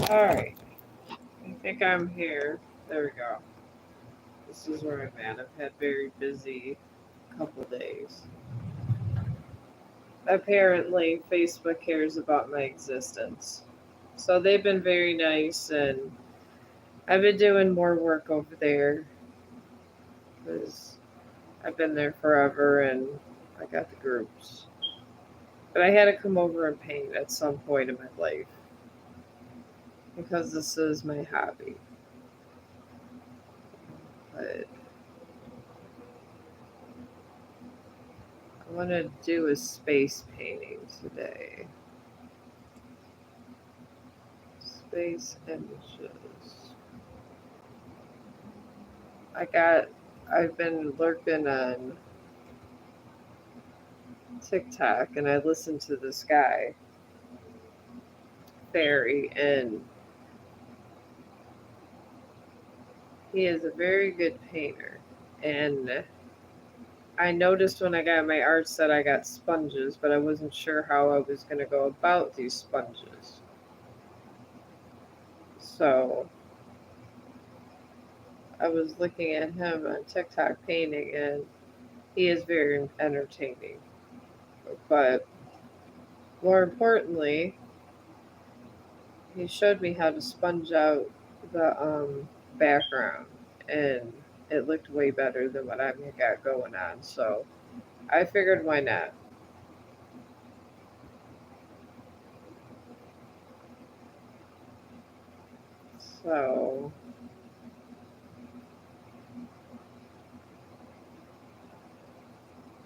All right. I think I'm here. There we go. This is where I'm at. I've had very busy couple days. Apparently, Facebook cares about my existence. So they've been very nice, and I've been doing more work over there because I've been there forever and I got the groups. But I had to come over and paint at some point in my life because this is my hobby. But I want to do a space painting today. Space images. I got. I've been lurking on TikTok and I listened to this guy, Barry, and he is a very good painter. And I noticed when I got my art set, I got sponges, but I wasn't sure how I was going to go about these sponges. So I was looking at him on TikTok painting, and he is very entertaining. But more importantly, he showed me how to sponge out the background, and it looked way better than what I've got going on. So I figured, why not? So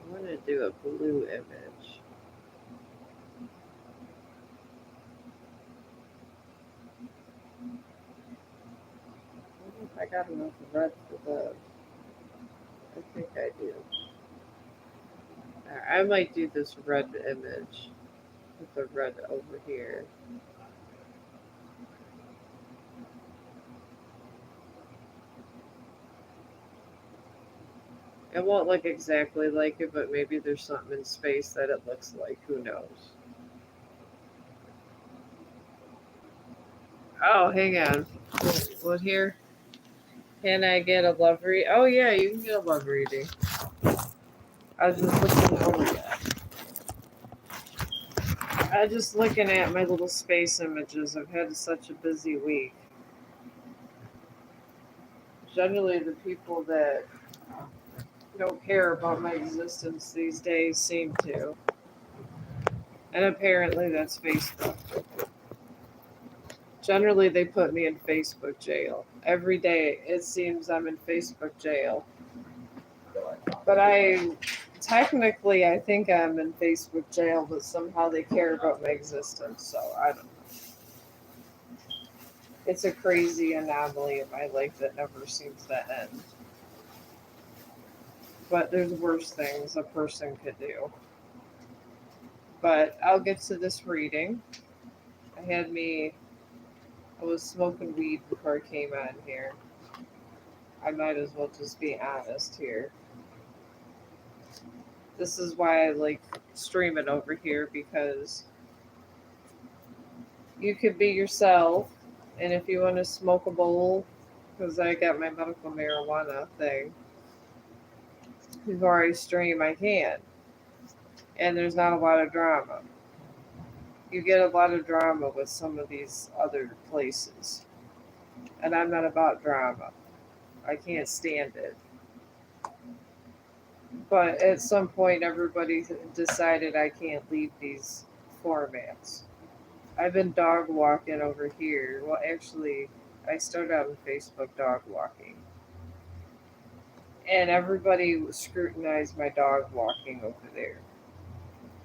I want to do a blue image. I wonder if I got enough red for the. I think I do. I might do this red image with the red over here. It won't look exactly like it, but maybe there's something in space that it looks like. Who knows? Oh, hang on. What here? Can I get a love read? Oh yeah, you can get a love reading. I was just looking over that. I just looking at my little space images. I've had such a busy week. Generally, the people that don't care about my existence these days seem to, and apparently that's Facebook. Generally, they put me in Facebook jail every day. It seems I'm in Facebook jail, but I think I'm in Facebook jail, but somehow they care about my existence. So I don't know. It's a crazy anomaly in my life that never seems to end. But there's worse things a person could do. But I'll get to this reading. I had me. I was smoking weed before I came on here. I might as well just be honest here. This is why I like streaming over here because you could be yourself, and if you want to smoke a bowl, because I got my medical marijuana thing before I stream, I can, and there's not a lot of drama. You get a lot of drama with some of these other places, and I'm not about drama. I can't stand it. But at some point, everybody decided I can't leave these formats. I've been dog walking over here. Well, actually, I started out on Facebook dog walking, and everybody scrutinized my dog walking over there.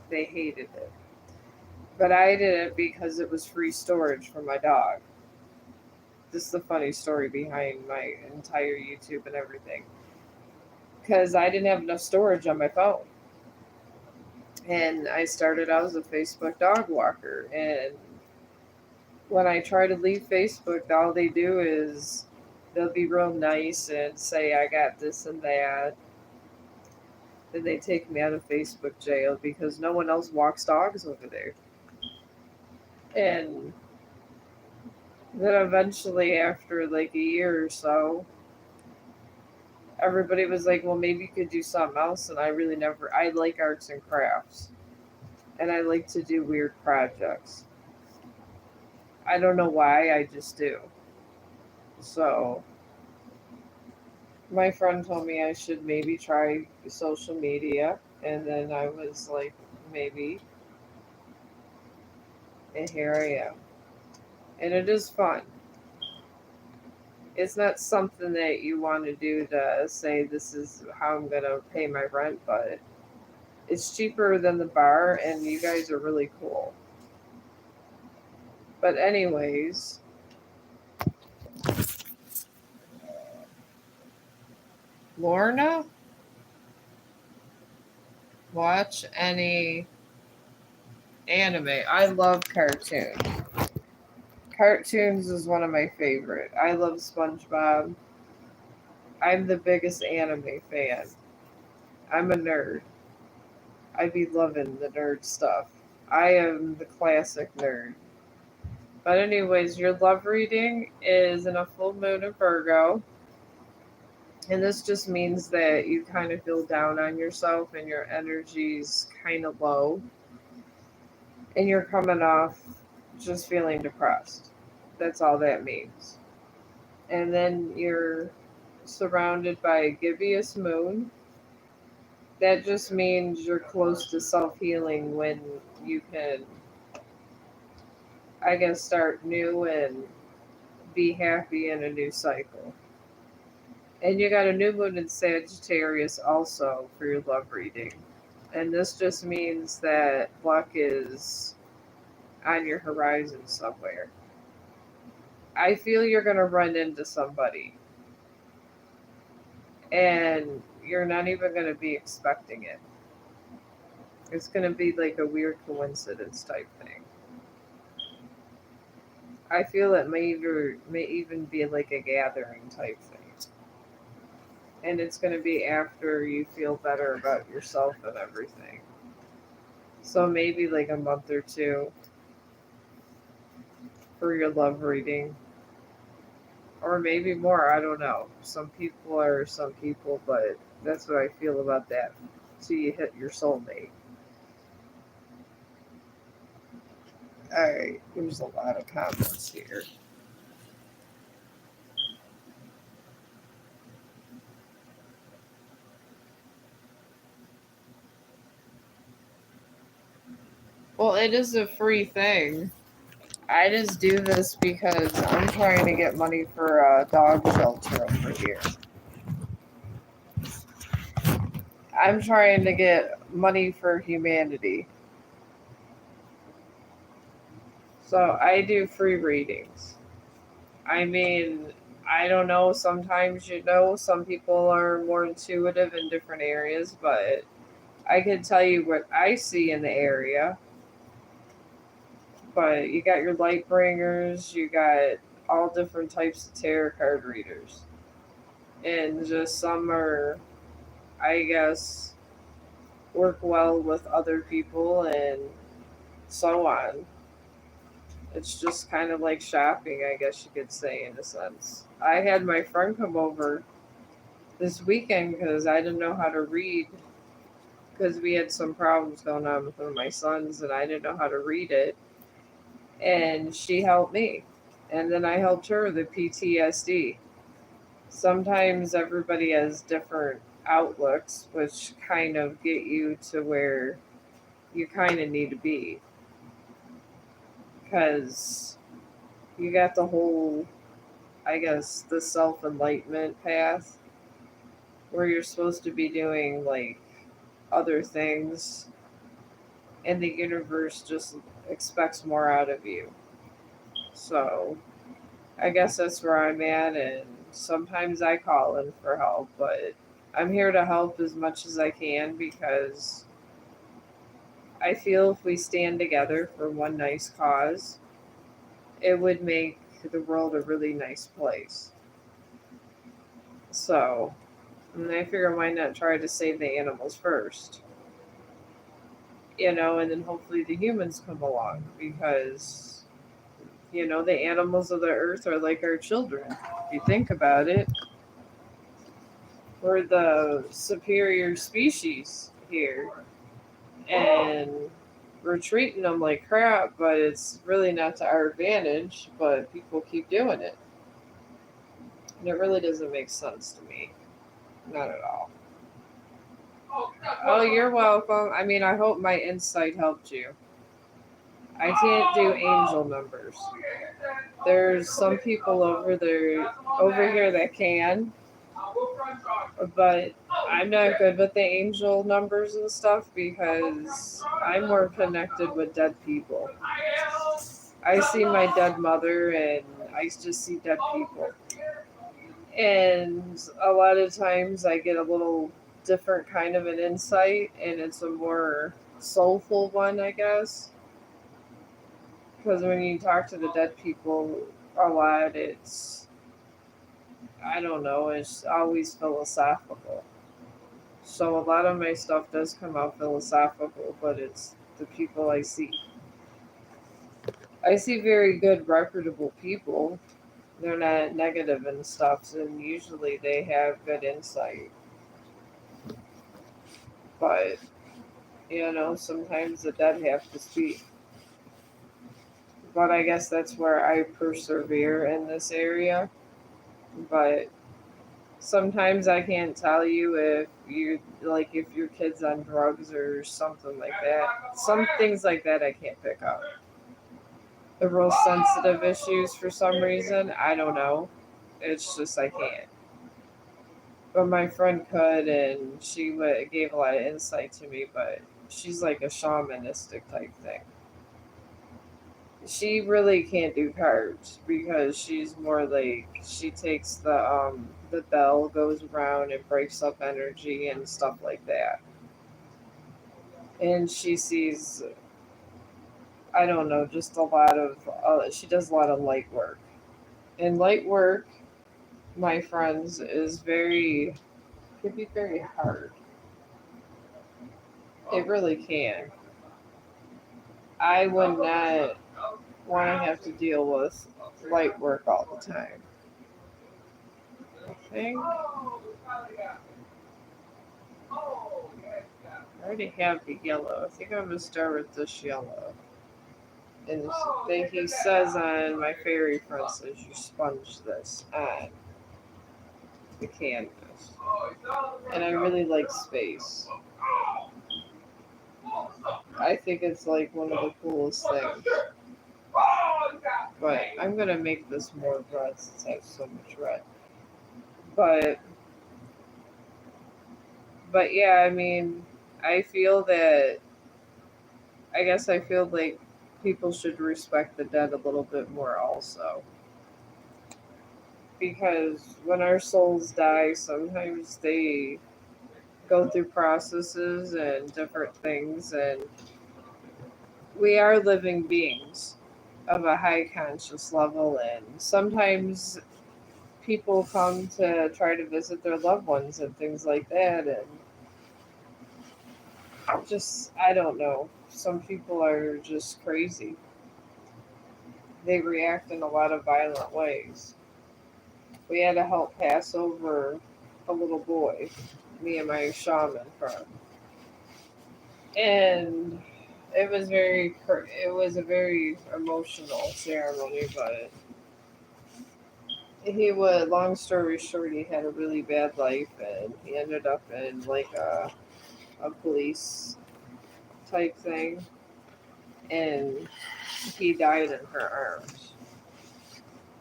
They hated it. But I did it because it was free storage for my dog. This is the funny story behind my entire YouTube and everything. Because I didn't have enough storage on my phone. And I started out as a Facebook dog walker. And when I try to leave Facebook, all they do is they'll be real nice and say I got this and that. Then they take me out of Facebook jail because no one else walks dogs over there. And Then eventually, after like a year or so, everybody was like, well, maybe you could do something else. And I really never, I like arts and crafts. And I like to do weird projects. I don't know why, I just do. So my friend told me I should maybe try social media. And then I was like, maybe. And here I am. And it is fun. It's not something that you want to do to say this is how I'm going to pay my rent, but it's cheaper than the bar, and you guys are really cool. But, anyways, Lorna, watch any anime. I love cartoons. Cartoons is one of my favorite. I love SpongeBob. I'm the biggest anime fan. I'm a nerd. I be loving the nerd stuff. I am the classic nerd. But anyways, your love reading is in a full moon of Virgo. And this just means that you kind of feel down on yourself and your energy's kind of low. And you're coming off just feeling depressed. That's all that means. And then you're surrounded by a gibbous moon. That just means you're close to self healing when you can, I guess, start new and be happy in a new cycle. And you got a new moon in Sagittarius also for your love reading. And this just means that luck is on your horizon somewhere. I feel you're going to run into somebody and you're not even going to be expecting it. It's going to be like a weird coincidence type thing. I feel it may even be like a gathering type thing. And it's going to be after you feel better about yourself and everything. So maybe like a month or two for your love reading. Or maybe more, I don't know. Some people are some people, but that's what I feel about that. So you hit your soulmate. Alright, there's a lot of comments here. Well, it is a free thing. I just do this because I'm trying to get money for a dog shelter over here. I'm trying to get money for humanity. So I do free readings. I mean, I don't know. Sometimes, some people are more intuitive in different areas, but I can tell you what I see in the area. But you got your light bringers, you got all different types of tarot card readers. And just some are, I guess, work well with other people and so on. It's just kind of like shopping, I guess you could say, in a sense. I had my friend come over this weekend because I didn't know how to read because we had some problems going on with one of my sons and I didn't know how to read it. And she helped me. And then I helped her with the PTSD. Sometimes everybody has different outlooks, which kind of get you to where you kind of need to be. Because you got the whole, I guess, the self enlightenment path where you're supposed to be doing like other things, and the universe just expects more out of you. So I guess that's where I'm at, and sometimes I call in for help, but I'm here to help as much as I can because I feel if we stand together for one nice cause, it would make the world a really nice place. So, and I figure why not try to save the animals first, and then hopefully the humans come along because The animals of the earth are like our children. If you think about it, we're the superior species here, and we're treating them like crap, but it's really not to our advantage, but people keep doing it. And it really doesn't make sense to me. Not at all. Oh, you're welcome. I mean, I hope my insight helped you. I can't do angel numbers. There's some people over here that can, but I'm not good with the angel numbers and stuff because I'm more connected with dead people. I see my dead mother and I just see dead people. And a lot of times I get a little different kind of an insight, and it's a more soulful one, I guess. Because when you talk to the dead people a lot, I don't know, it's always philosophical. So a lot of my stuff does come out philosophical, but it's the people I see. I see very good, reputable people. They're not negative and stuff, and usually they have good insight. But, sometimes the dead have to speak. But I guess that's where I persevere in this area. But sometimes I can't tell you if your kid's on drugs or something like that. Some things like that I can't pick up. The real sensitive issues for some reason, I don't know. It's just I can't. But my friend could, and she gave a lot of insight to me. But she's like a shamanistic type thing. She really can't do cards because she's more like she takes the bell, goes around and breaks up energy and stuff like that. And she sees, I don't know, just a lot of she does a lot of light work. And light work, my friends, is very can be very hard. It really can. I would not want to have to deal with light work all the time. I think I already have the yellow. I think I'm gonna start with this yellow. And then he says on my fairy friend says you sponge this on the canvas. And I really like space. I think it's like one of the coolest things. But I'm gonna make this more red since I have so much red. But yeah, I mean, I feel that I guess I feel like people should respect the dead a little bit more also. Because when our souls die, sometimes they go through processes and different things, and we are living beings of a high conscious level, and sometimes people come to try to visit their loved ones and things like that, and just, I don't know. Some people are just crazy. They react in a lot of violent ways. We had to help pass over a little boy, me and my shaman friend, and it was a very emotional ceremony. But he would, long story short, he had a really bad life, and he ended up in like a police type thing, and he died in her arms.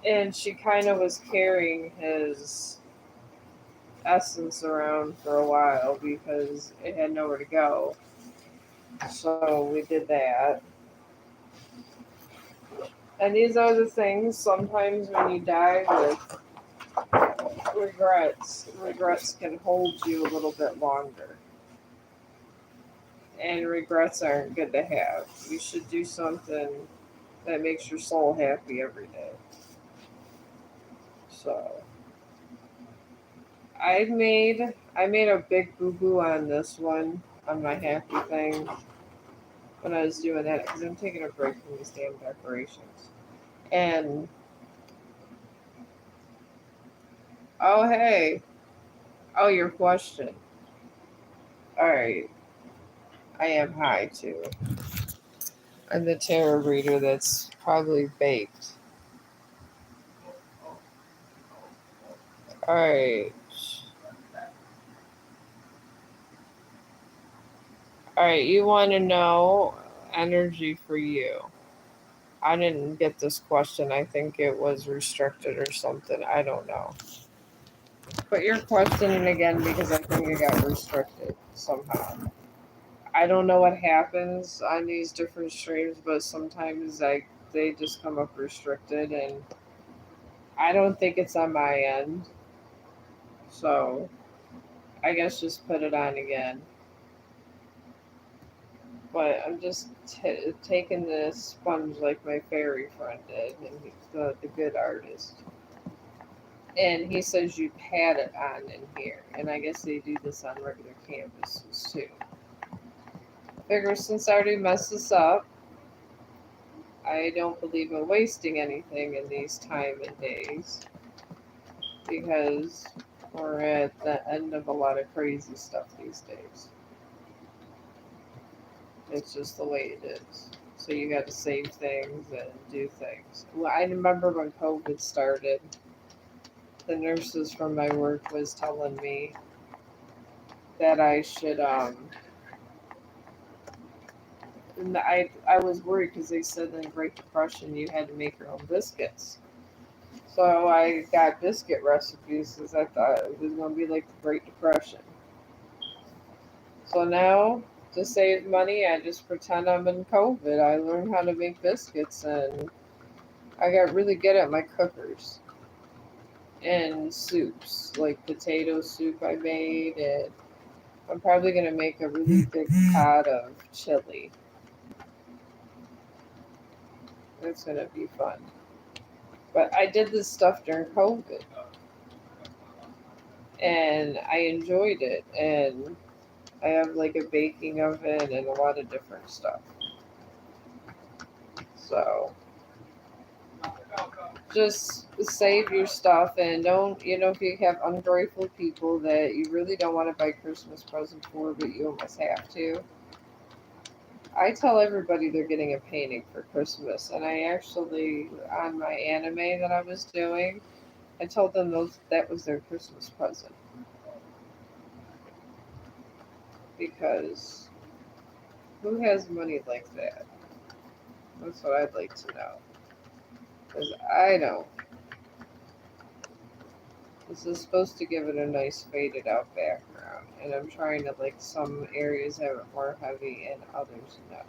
And she kind of was carrying his essence around for a while because it had nowhere to go. So we did that. And these are the things sometimes when you die with regrets can hold you a little bit longer. And regrets aren't good to have. You should do something that makes your soul happy every day. So I made a big boo boo on this one on my happy thing when I was doing that because I'm taking a break from these damn decorations. And oh, hey, oh, your question. All right, I am high too. I'm the tarot reader that's probably baked. All right. All right, you want to know energy for you. I didn't get this question. I think it was restricted or something. I don't know. Put your question in again because I think it got restricted somehow. I don't know what happens on these different streams, but sometimes they just come up restricted, and I don't think it's on my end. So I guess just put it on again. But I'm just taking the sponge like my fairy friend did, and he's the good artist. And he says you pat it on in here, and I guess they do this on regular canvases too. Figure since I already messed this up, I don't believe in wasting anything in these time and days because we're at the end of a lot of crazy stuff these days. It's just the way it is. So you got to save things and do things. Well, I remember when COVID started, the nurses from my work was telling me that I should and I was worried because they said in the Great Depression you had to make your own biscuits. So I got biscuit recipes because I thought it was going to be like the Great Depression. So now, to save money, I just pretend I'm in COVID. I learned how to make biscuits and I got really good at my cookers and soups, like potato soup I made. And I'm probably going to make a really big pot of chili. It's going to be fun. But I did this stuff during COVID and I enjoyed it. And I have like a baking oven and a lot of different stuff. So just save your stuff and don't, if you have ungrateful people that you really don't want to buy Christmas presents for, but you almost have to. I tell everybody they're getting a painting for Christmas. And I actually, on my anime that I was doing, I told them that was their Christmas present. Because who has money like that? That's what I'd like to know. Because I don't. This is supposed to give it a nice faded out background. And I'm trying to, like, some areas have it more heavy and others no.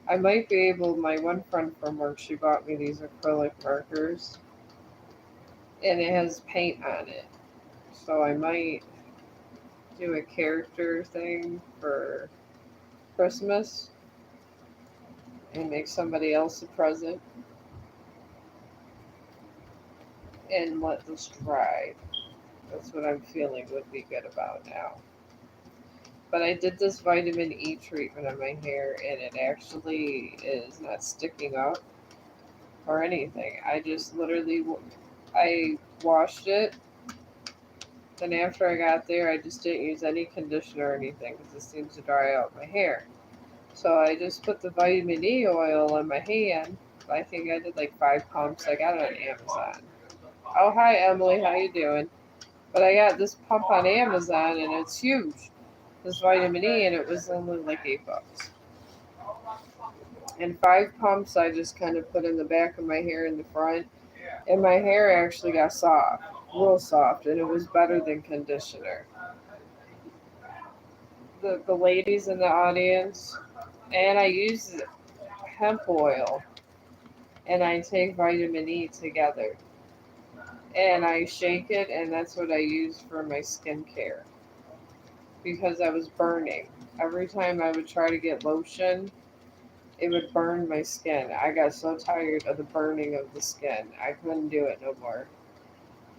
I might be able, my one friend from work, she bought me these acrylic markers. And it has paint on it. So I might do a character thing for Christmas and make somebody else a present and let this dry. That's what I'm feeling would be good about now. But I did this vitamin E treatment on my hair and it actually is not sticking up or anything. I just literally, I washed it. Then after I got there, I just didn't use any conditioner or anything because it seems to dry out my hair. So I just put the vitamin E oil on my hand. I think I did like 5 pumps. I got it on Amazon. Oh, hi Emily, how you doing? But I got this pump on Amazon and it's huge. This vitamin E and it was only like $8. And 5 pumps I just kind of put in the back of my hair in the front. And my hair actually got soft, real soft, and it was better than conditioner. The ladies in the audience, and I use hemp oil and I take vitamin E together. And I shake it, and that's what I use for my skincare because I was burning. Every time I would try to get lotion, it would burn my skin. I got so tired of the burning of the skin. I couldn't do it no more.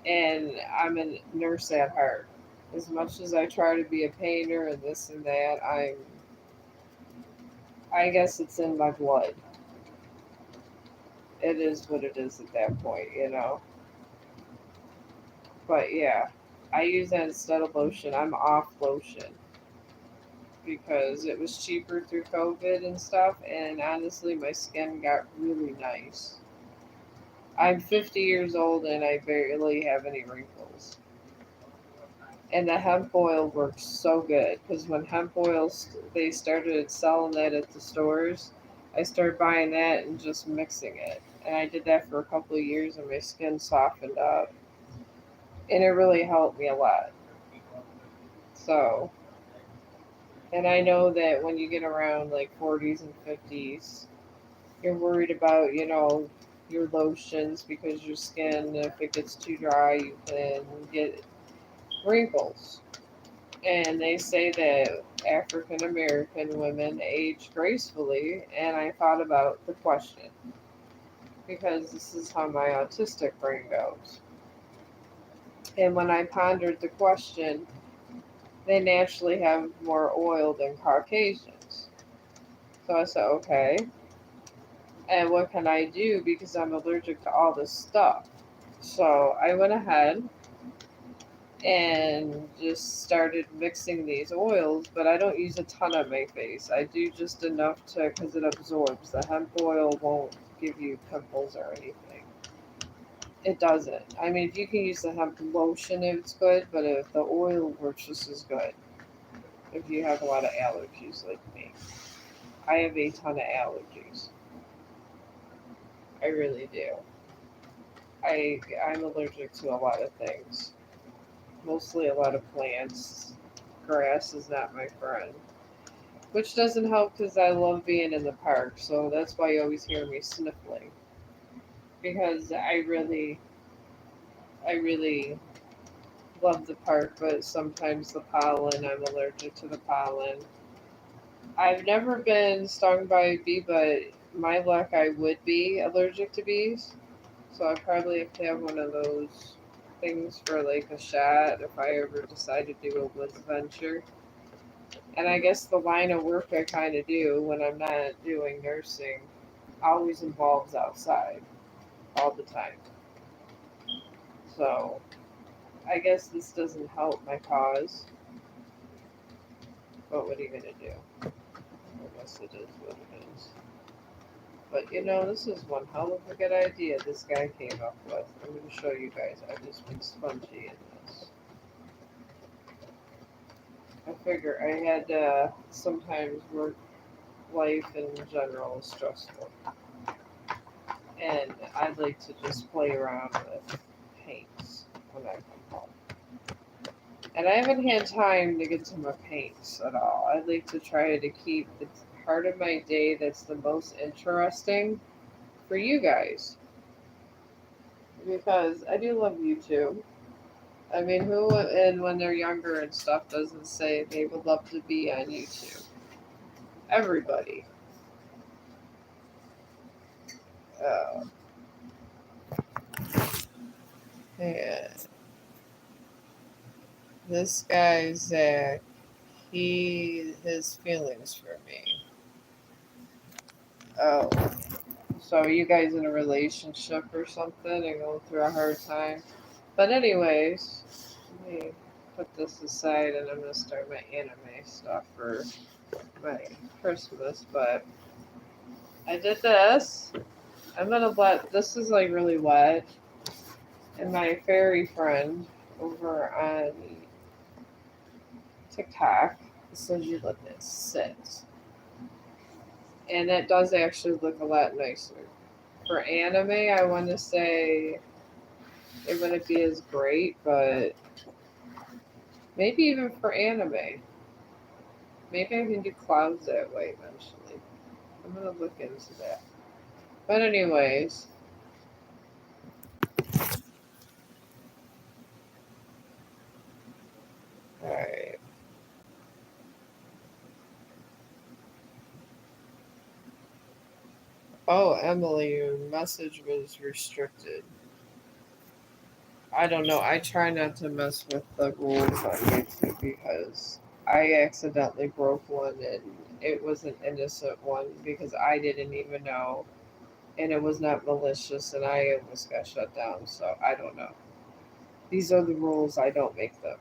And I'm a nurse at heart. As much as I try to be a painter and this and that, I guess it's in my blood. it is what it is at that point. But yeah, I use that instead of lotion. I'm off lotion because it was cheaper through COVID and stuff, and honestly, my skin got really nice. I'm 50 years old and I barely have any wrinkles. And the hemp oil works so good because when hemp oils they started selling that at the stores, I started buying that and just mixing it. And I did that for a couple of years and my skin softened up, and it really helped me a lot. So, and I know that when you get around like 40s and 50s, you're worried about, your lotions because your skin, if it gets too dry, you can get wrinkles. And they say that African American women age gracefully, and I thought about the question because this is how my autistic brain goes. And when I pondered the question, they naturally have more oil than Caucasians. So I said, okay, and what can I do because I'm allergic to all this stuff? So I went ahead and just started mixing these oils, but I don't use a ton on my face. I do just enough to because it absorbs. The hemp oil won't give you pimples or anything. It doesn't. I mean, if you can use the hemp lotion, it's good, but if the oil works just as good if you have a lot of allergies like me. I have a ton of allergies. I really do. I'm allergic to a lot of things, mostly a lot of plants. Grass is not my friend. Which doesn't help because I love being in the park, so that's why you always hear me sniffling. Because I really love the park, but sometimes the pollen, I'm allergic to the pollen. I've never been stung by a bee, but my luck, I would be allergic to bees. So I probably have to have one of those things for like a shot if I ever decide to do a woods venture. And I guess the line of work I kind of do when I'm not doing nursing always involves outside all the time. So I guess this doesn't help my cause, but what are you going to do? I guess it is what it is. But this is one hell of a good idea this guy came up with. I'm going to show you guys. I've just been spongy in this. I figure I had sometimes work life in general is stressful, and I'd like to just play around with paints when I come home. And I haven't had time to get to my paints at all. I'd like to try to keep the part of my day that's the most interesting for you guys because I do love YouTube. I mean, who and when they're younger and stuff doesn't say they would love to be on YouTube? Everybody. Uh, yeah. This guy Zach, his feelings for me. Oh, so are you guys in a relationship or something and going through a hard time? But anyways, let me put this aside and I'm gonna start my anime stuff for my Christmas. But I did this. I'm gonna let this is like really wet, and my fairy friend over on TikTok says you let this sit, and it does actually look a lot nicer. For anime, I want to say it wouldn't be as great, but maybe even for anime, maybe I can do clouds that way eventually. I'm gonna look into that. But anyways, all right. Oh, Emily, your message was restricted. I don't know. I try not to mess with the rules on YouTube because I accidentally broke one and it was an innocent one because I didn't even know and it was not malicious, and I almost got shut down. So I don't know. These are the rules. I don't make them.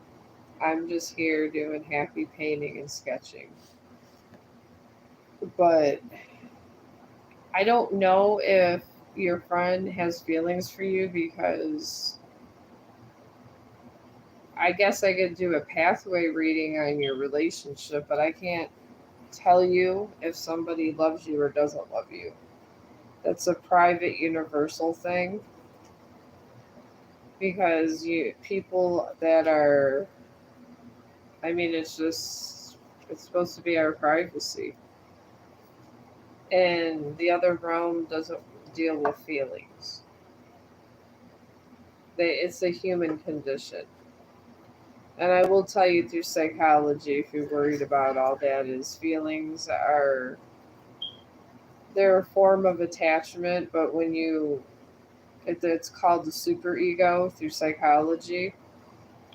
I'm just here doing happy painting and sketching. But I don't know if your friend has feelings for you because I guess I could do a pathway reading on your relationship, but I can't tell you if somebody loves you or doesn't love you. That's a private universal thing because you people that are I mean it's supposed to be our privacy. And the other realm doesn't deal with feelings. It's a human condition. And I will tell you through psychology, if you're worried about all that, is feelings are they're a form of attachment, but it's called the superego through psychology.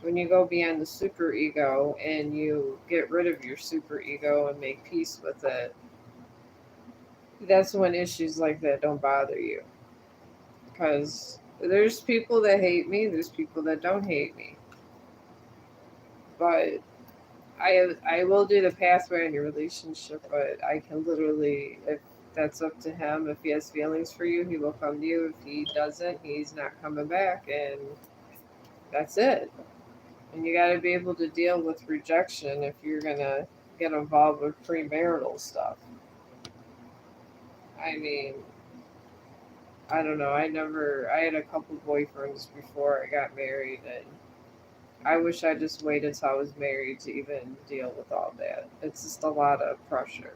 When you go beyond the superego and you get rid of your superego and make peace with it, that's when issues like that don't bother you. Because there's people that hate me, there's people that don't hate me. But I will do the pathway in your relationship, but I can literally, if that's up to him, if he has feelings for you, he will come to you. If he doesn't, he's not coming back, and that's it. And you got to be able to deal with rejection if you're gonna get involved with premarital stuff. I mean, I don't know. I had a couple boyfriends before I got married, and I wish I just waited till I was married to even deal with all that. It's just a lot of pressure.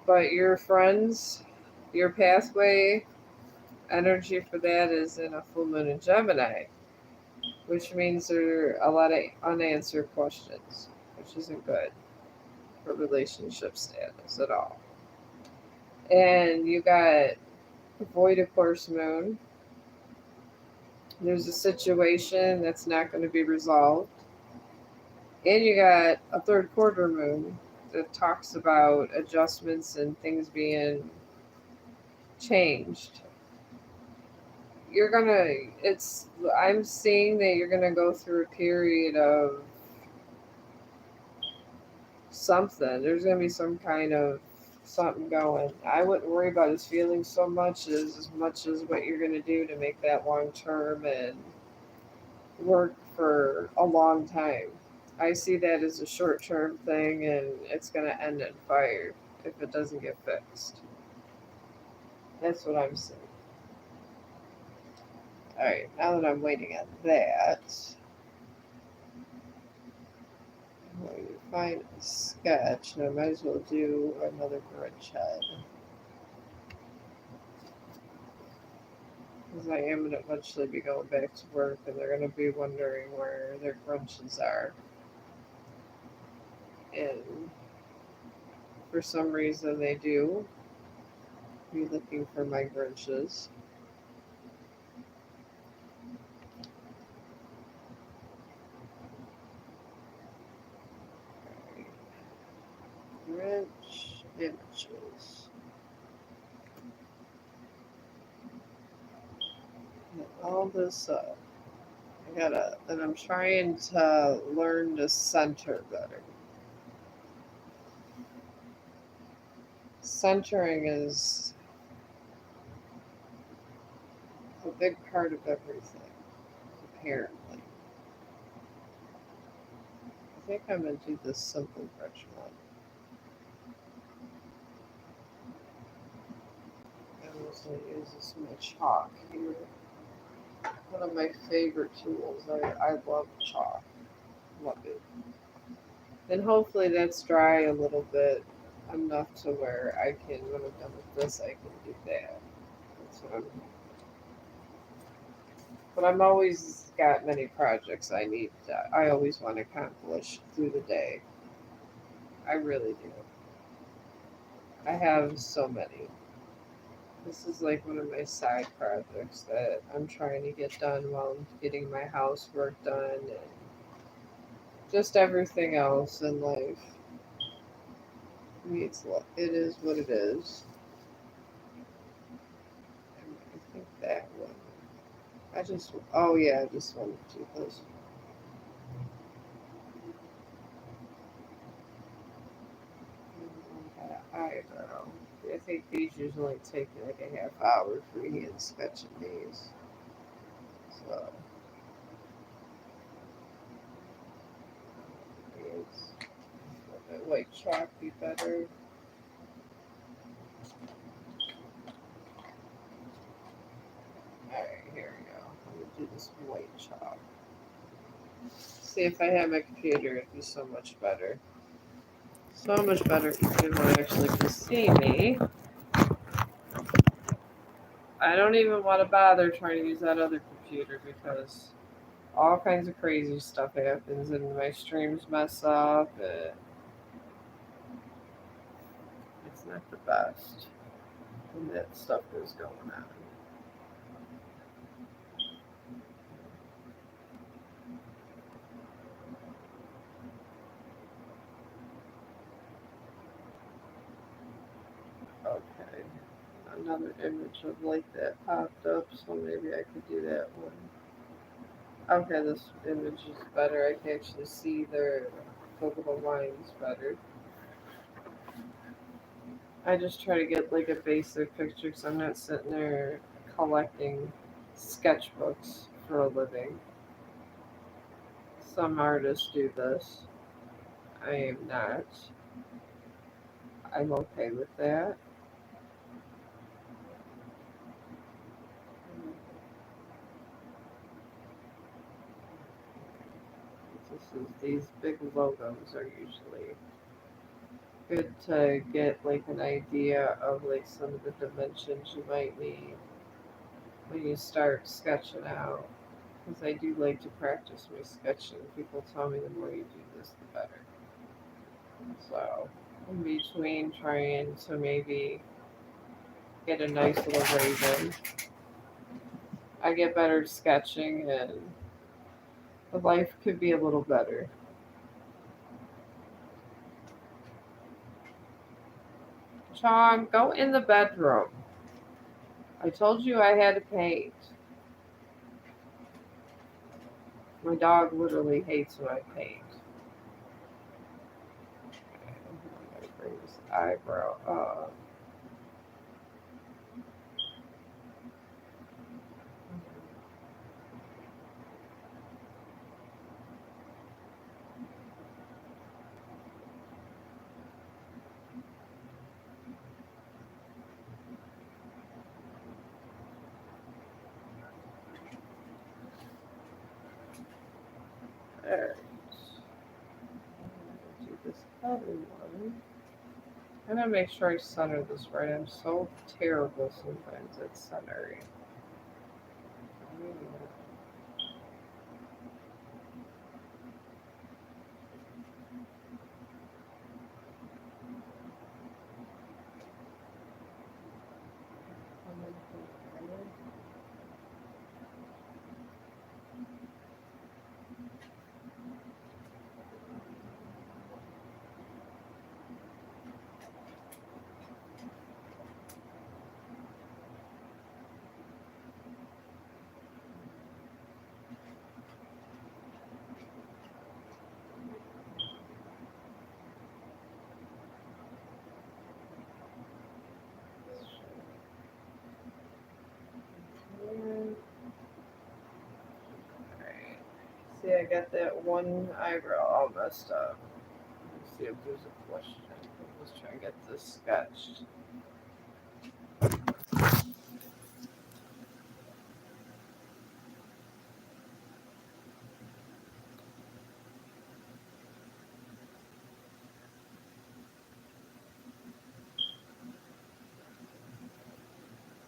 But your friends, your pathway energy for that is in a full moon in Gemini, which means there are a lot of unanswered questions, which isn't good for relationship status at all. And you got void of course moon. There's a situation that's not going to be resolved. And you got a third quarter moon that talks about adjustments and things being changed. You're gonna, it's, I'm seeing that you're gonna go through a period of something. There's gonna be some kind of something going. I wouldn't worry about his feelings so much as what you're gonna do to make that long term and work for a long time. I see that as a short term thing and it's going to end in fire if it doesn't get fixed. That's what I'm seeing. Alright, now that I'm waiting on that, I'm going to find a sketch and I might as well do another Grinch head. Because I am going to eventually be going back to work and they're going to be wondering where their Grinches are. And for some reason they do be looking for my Grinches. Grinch images. Get all this up. And I'm trying to learn to center better. Centering is a big part of everything, apparently. I think I'm going to do this simple brush one. I'm also going to use this my chalk here. One of my favorite tools. I love chalk. Love it. And hopefully that's dry a little bit enough to where I can, when I'm done with this, I can do that. That's what I'm. But I'm always got many projects I always want to accomplish through the day. I really do. I have so many. This is like one of my side projects that I'm trying to get done while I'm getting my housework done and just everything else in life. I mean, it is what it is. Oh yeah, I just wanted to do this. Eyebrow. I think these usually take like a half hour freehand sketching these. So, these. Would white chalk be better? Alright, here we go. I'm gonna do this white chalk. See, if I had my computer, it'd be so much better. So much better if anyone actually can see me. I don't even want to bother trying to use that other computer because all kinds of crazy stuff happens and my streams mess up. It's not the best when that stuff is going on. Okay. Another image of like that popped up, so maybe I could do that one. Okay, this image is better. I can actually see their local lines better. I just try to get like a basic picture because I'm not sitting there collecting sketchbooks for a living. Some artists do this. I am not. I'm okay with that. These big logos are usually good to get like an idea of like some of the dimensions you might need when you start sketching out. Because I do like to practice my sketching. People tell me the more you do this, the better. So, in between trying to maybe get a nice little raven, I get better sketching and the life could be a little better. Chong, go in the bedroom. I told you I had to paint. My dog literally hates when I paint. I gotta bring this eyebrow up. There. Do this other one. I'm gonna make sure I center this right. I'm so terrible sometimes at centering. Alright. See, I got that one eyebrow all messed up. Let's see if there's a question. Let's try and get this sketched.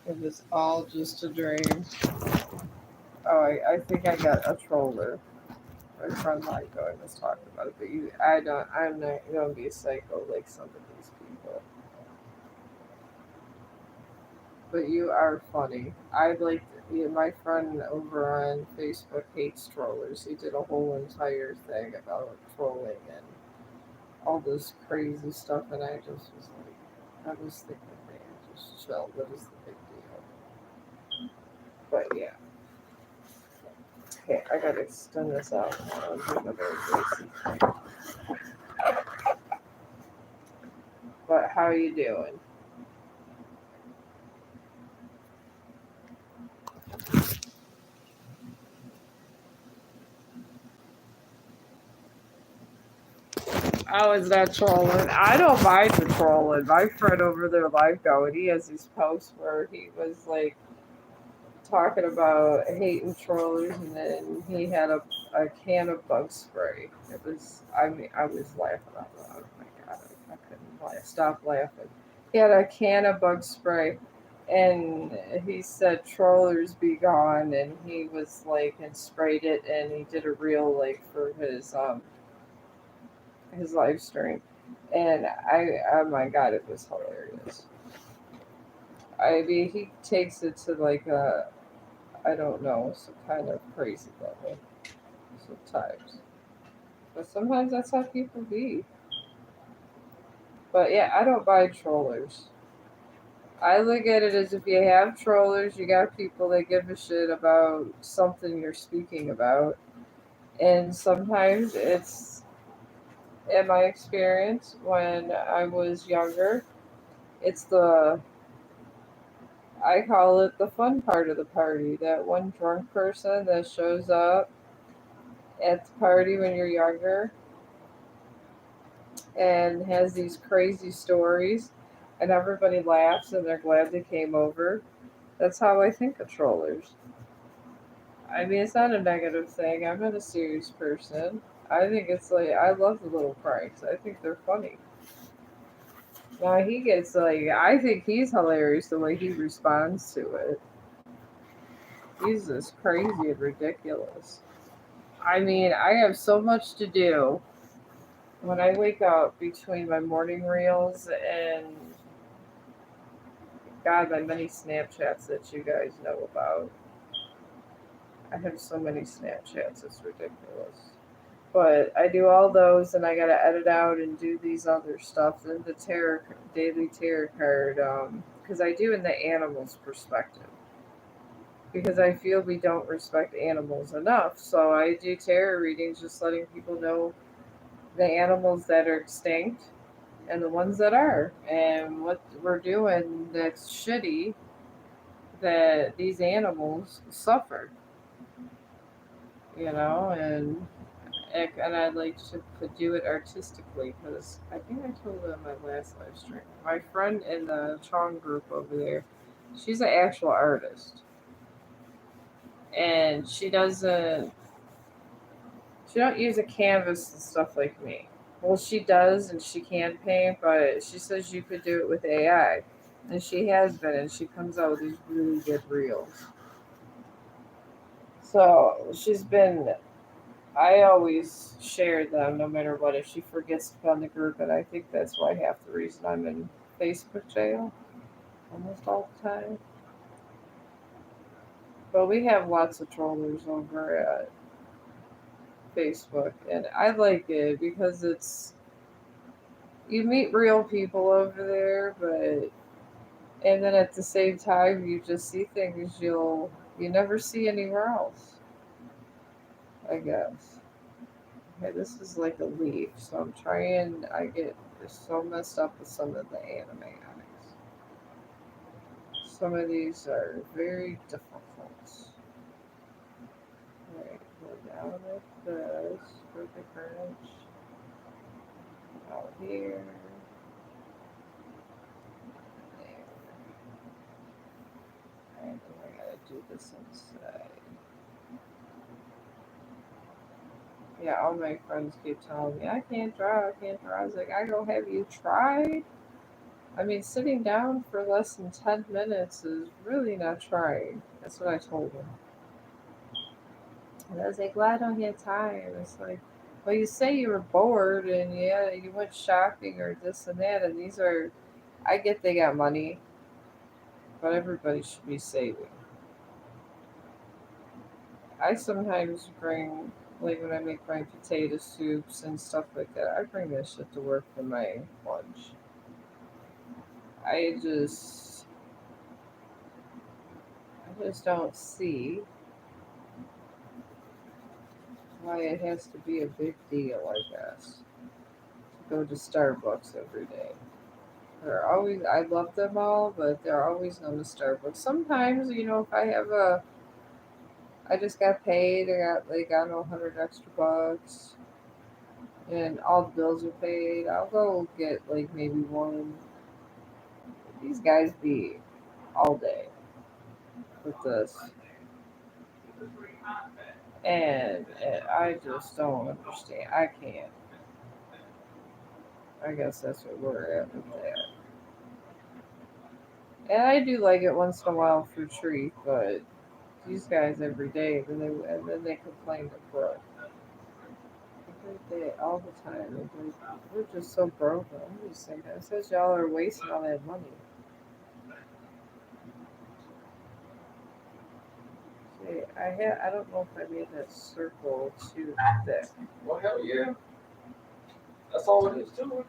It was all just a dream. Oh, I think I got a troller. My friend Michael was talking about it, but I'm not gonna be a psycho like some of these people. But you are funny. My friend over on Facebook hates trollers. He did a whole entire thing about trolling and all this crazy stuff, and I just was like, I was thinking, man, just chill. What is the big deal? But yeah. Okay, I gotta extend this out. I'll do another race. But how are you doing? I was not trolling. I don't mind the trolling. My friend over there liked though, and he has these posts where he was like talking about hating trollers, and then he had a can of bug spray. It was, I mean, I was laughing out loud. Oh my god, I couldn't stop laughing. He had a can of bug spray, and he said trollers be gone, and he was like, and sprayed it, and he did a reel like for his live stream, and oh my god, it was hilarious. I mean, he takes it to like a, I don't know, some kind of crazy level sometimes. But sometimes that's how people be. But yeah, I don't buy trollers. I look at it as if you have trollers, you got people that give a shit about something you're speaking about. And sometimes it's, in my experience, when I was younger, it's the, I call it the fun part of the party. That one drunk person that shows up at the party when you're younger and has these crazy stories, and everybody laughs and they're glad they came over. That's how I think of trollers. I mean, it's not a negative thing. I'm not a serious person. I think it's like, I love the little pranks. I think they're funny. Now he gets like, I think he's hilarious the way he responds to it. He's just crazy and ridiculous. I mean, I have so much to do when I wake up between my morning reels and God, my many Snapchats that you guys know about. I have so many Snapchats, it's ridiculous. But I do all those, and I gotta edit out and do these other stuff. And the tarot, daily tarot card, because I do in the animals' perspective. Because I feel we don't respect animals enough. So I do tarot readings, just letting people know the animals that are extinct and the ones that are, and what we're doing that's shitty that these animals suffer, and I like to do it artistically because I think I told you in my last live stream. My friend in the Chong group over there, she's an actual artist, and she don't use a canvas and stuff like me. Well, she does, and she can paint, but she says you could do it with AI, and she has been, and she comes out with these really good reels. So she's been, I always share them no matter what. If she forgets to put on the group, and I think that's why half the reason I'm in Facebook jail almost all the time. But we have lots of trollers over at Facebook, and I like it because it's, you meet real people over there, but and then at the same time you just see things you never see anywhere else. I guess. Okay, this is like a leaf, so I'm trying. I get so messed up with some of the anime eyes. Some of these are very difficult. Alright, go down like this. Perfect branch. Out here. There. Alright, then I gotta do this inside. Yeah, all my friends keep telling me, I can't draw, I can't draw. I was like, I go, have you tried? I mean, sitting down for less than 10 minutes is really not trying. That's what I told them. And I was like, well, I don't have time. It's like, well, you say you were bored and yeah, you went shopping or this and that. And these are, I get they got money, but everybody should be saving. I sometimes bring, like when I make my potato soups and stuff like that, I bring that shit to work for my lunch. I just, I just don't see why it has to be a big deal, I guess, to go to Starbucks every day. They're always, I love them all, but they're always known to Starbucks. Sometimes, if I have I just got paid, I don't know, 100 extra bucks, and all the bills are paid, I'll go get like maybe one. These guys be all day with this, and I just don't understand. I can't. I guess that's what we're at with that. And I do like it once in a while for treat, but these guys every day, and then they complain to Brooke every day, all the time. We're just so broke. I'm just saying, it says y'all are wasting all that money. See, I don't know if I made that circle too thick. Well, hell yeah. That's all it is to it.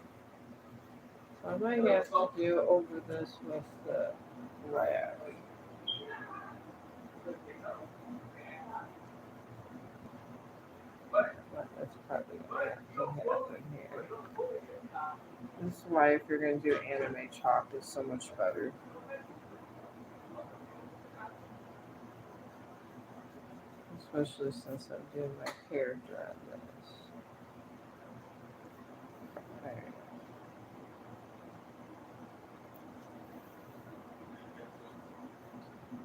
So I might have to do over this with the black. But that's probably not going to happen here. This is why if you're going to do anime chalk is so much better. Especially since I'm doing my character on this. Alright.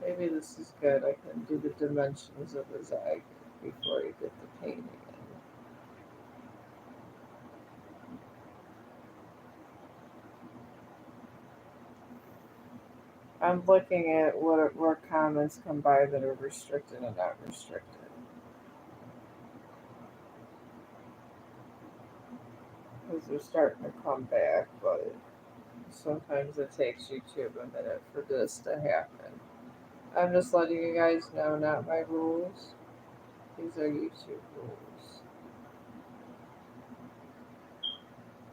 Maybe this is good. I can do the dimensions of his eye before I get the painting in. I'm looking at where comments come by that are restricted and not restricted. Because they're starting to come back, but sometimes it takes YouTube a minute for this to happen. I'm just letting you guys know, not my rules. These are YouTube rules.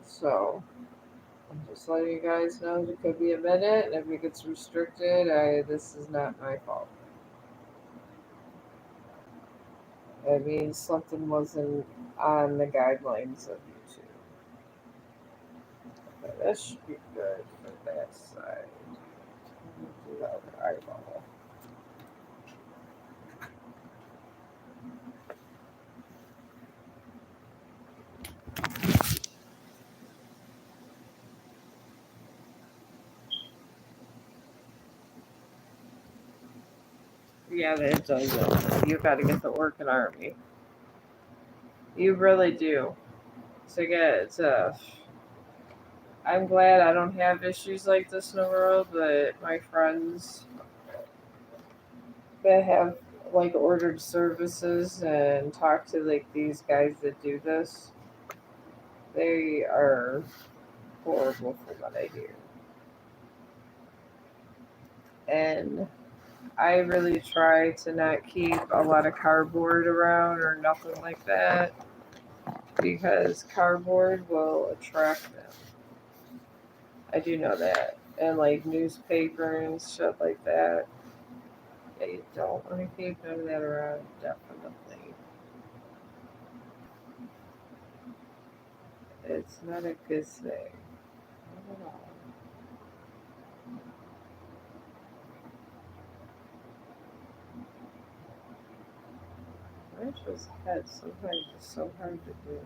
So, I'm just letting you guys know it could be a minute, and if it gets restricted, this is not my fault. It means something wasn't on the guidelines of YouTube. Okay, that should be good for that side. Do the other eyeball. Yeah, it does. You got to get the working army. You really do. So yeah, I'm glad I don't have issues like this in the world, but my friends that have like ordered services and talked to like these guys that do this, they are horrible from what I hear. And I really try to not keep a lot of cardboard around or nothing like that because cardboard will attract them. I do know that. And like newspaper and shit like that. Yeah, you don't want to keep none of that around, definitely. It's not a good thing. Not at all. Rachel's head sometimes is so hard to do.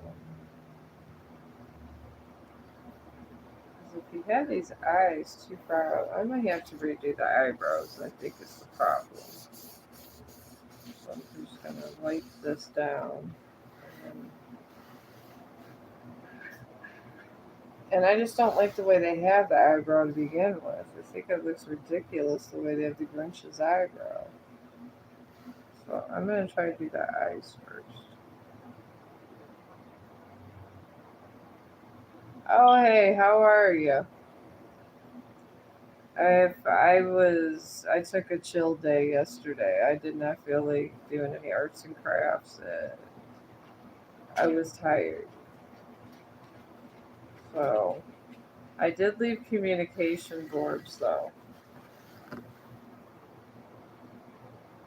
Because if you have these eyes too far out, I might have to redo the eyebrows. I think it's the problem. So I'm just gonna wipe this down. And, and I just don't like the way they have the eyebrow to begin with. I think it looks ridiculous the way they have the Grinch's eyebrow. So I'm gonna try to do the eyes first. Oh hey, how are you? I took a chill day yesterday. I did not feel like doing any arts and crafts. I was tired, so I did leave communication boards though.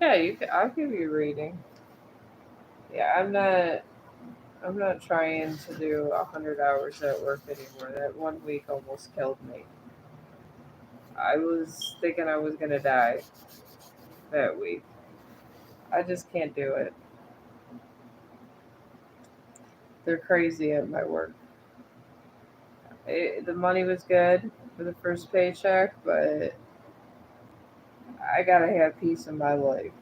Yeah, you can. I'll give you a reading. Yeah, I'm not trying to do 100 hours at work anymore. That one week almost killed me. I was thinking I was gonna die that week. I just can't do it. They're crazy at my work. The money was good for the first paycheck, but I gotta have peace in my life.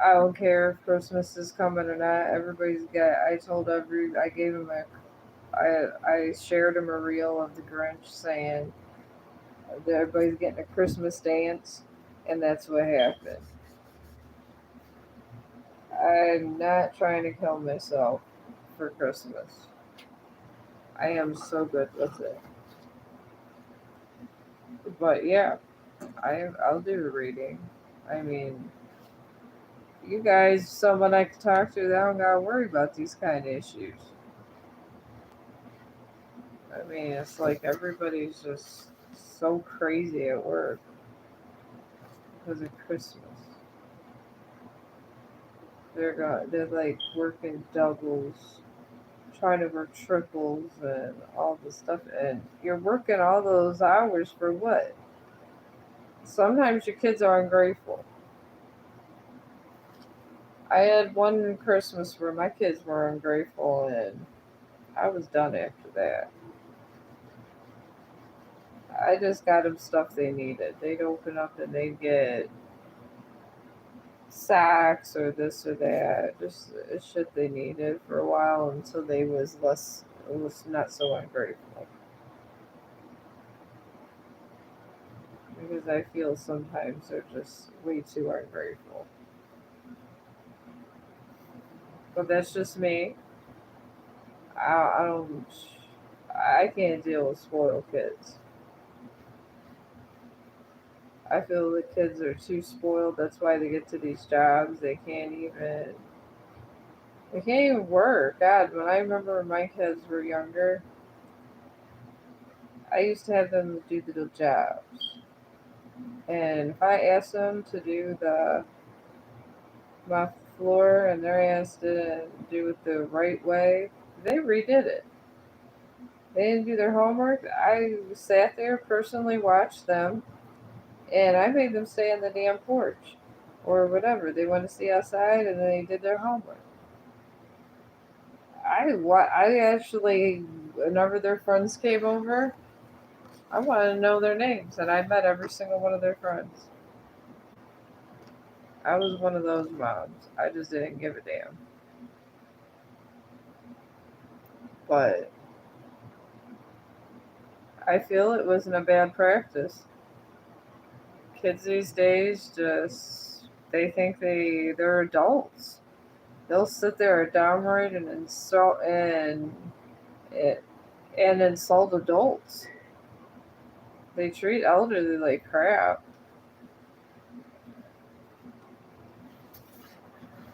I don't care if Christmas is coming or not. Everybody's got. I gave him I shared him a reel of the Grinch saying that everybody's getting a Christmas dance, and that's what happened. I'm not trying to kill myself for Christmas. I am so good with it. But yeah, I'll do a reading. I mean, you guys, someone I can talk to, that I don't gotta worry about these kind of issues. I mean, it's like everybody's just so crazy at work because of Christmas. They're like working doubles, trying to work triples and all this stuff, and you're working all those hours for what? Sometimes your kids are ungrateful. I had one Christmas where my kids were ungrateful, and I was done after that. I just got them stuff they needed. They'd open up and they'd get socks or this or that, just shit they needed for a while until they was not so ungrateful. Because I feel sometimes they're just way too ungrateful. But that's just me. I don't. I can't deal with spoiled kids. I feel the kids are too spoiled. That's why they get to these jobs. They can't even work. God, when I remember when my kids were younger, I used to have them do the jobs. And if I asked them to do the my floor and they're asked to do it the right way, they redid it. They didn't do their homework. I sat there, personally watched them, and I made them stay on the damn porch or whatever. They want to see outside, and they did their homework. I actually, whenever their friends came over, I wanted to know their names, and I met every single one of their friends. I was one of those moms. I just didn't give a damn. But I feel it wasn't a bad practice. Kids these days just they think they're adults. They'll sit there downright and and insult adults. They treat elderly like crap.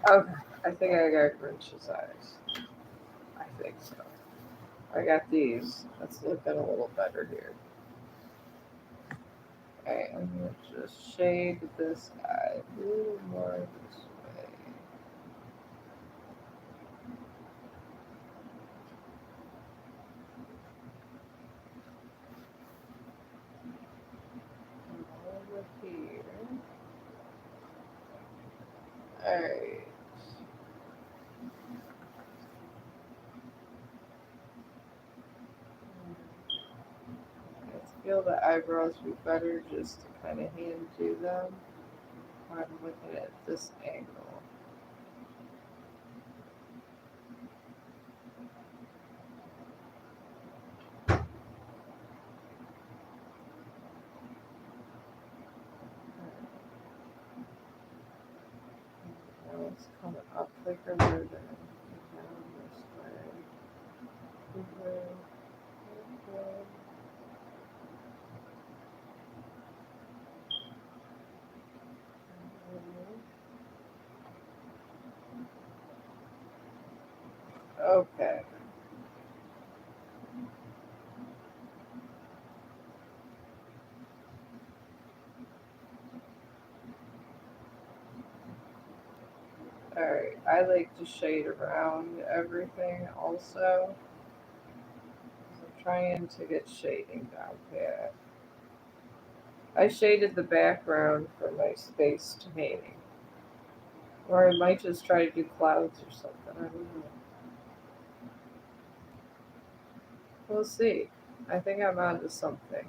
Okay, I think I got Grinch's eyes. I think so. I got these. That's looking a little better here. Okay, I'm gonna just shade this eye a little more this way. Over here. Alright. I feel the eyebrows be better just to kind of hand do them while I'm looking at this angle. Now it's coming up quicker than down this way. Okay. Okay. Alright, I like to shade around everything also. I'm trying to get shading down here. I shaded the background for my space painting. Or I might just try to do clouds or something. I don't know. We'll see. I think I'm onto something.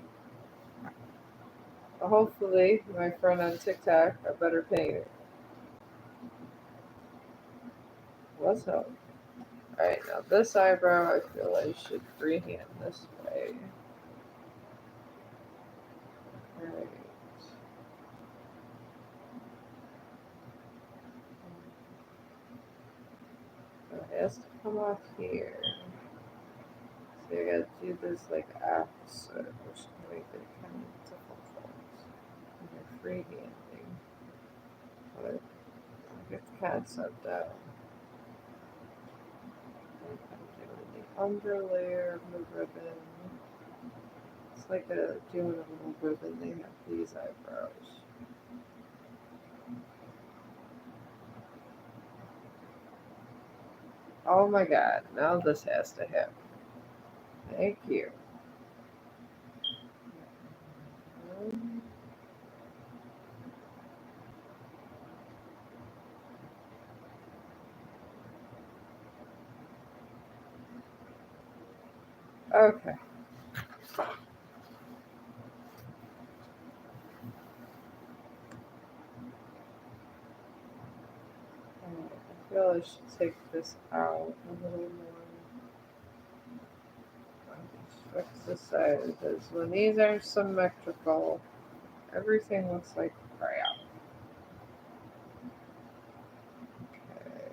Well, hopefully, my friend on TikTok, a better painter. Let's hope. Alright, now this eyebrow, I feel I should freehand this way. Alright. So it has to come off here. So you gotta do this like opposite, which can make it kind of difficult. When you're freehanding. But I get the concept out. And I'm doing the under layer of the ribbon. It's like doing a little ribbon. They have these eyebrows. Oh my god, now this has to happen. Thank you. Okay. I feel I should take this out a little more. Fix this side because when these are symmetrical, everything looks like crap. Okay.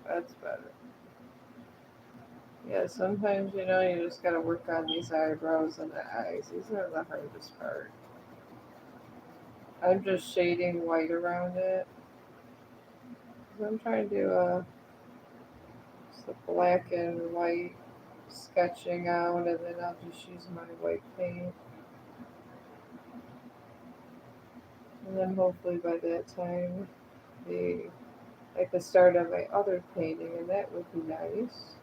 That's better. Yeah, sometimes you just gotta work on these eyebrows and the eyes. These are the hardest part. I'm just shading white around it. 'Cause I'm trying to do just a black and white sketching out, and then I'll just use my white paint. And then hopefully by that time, the I could start on my other painting, and that would be nice.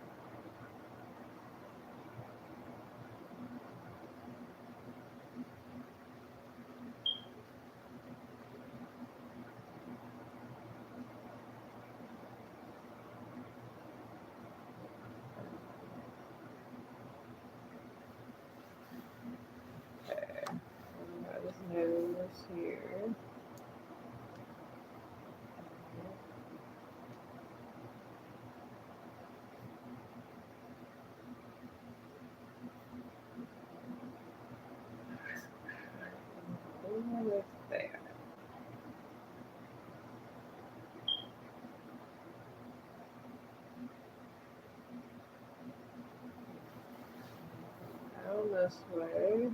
Okay. Got his nose here. With that. Down this way.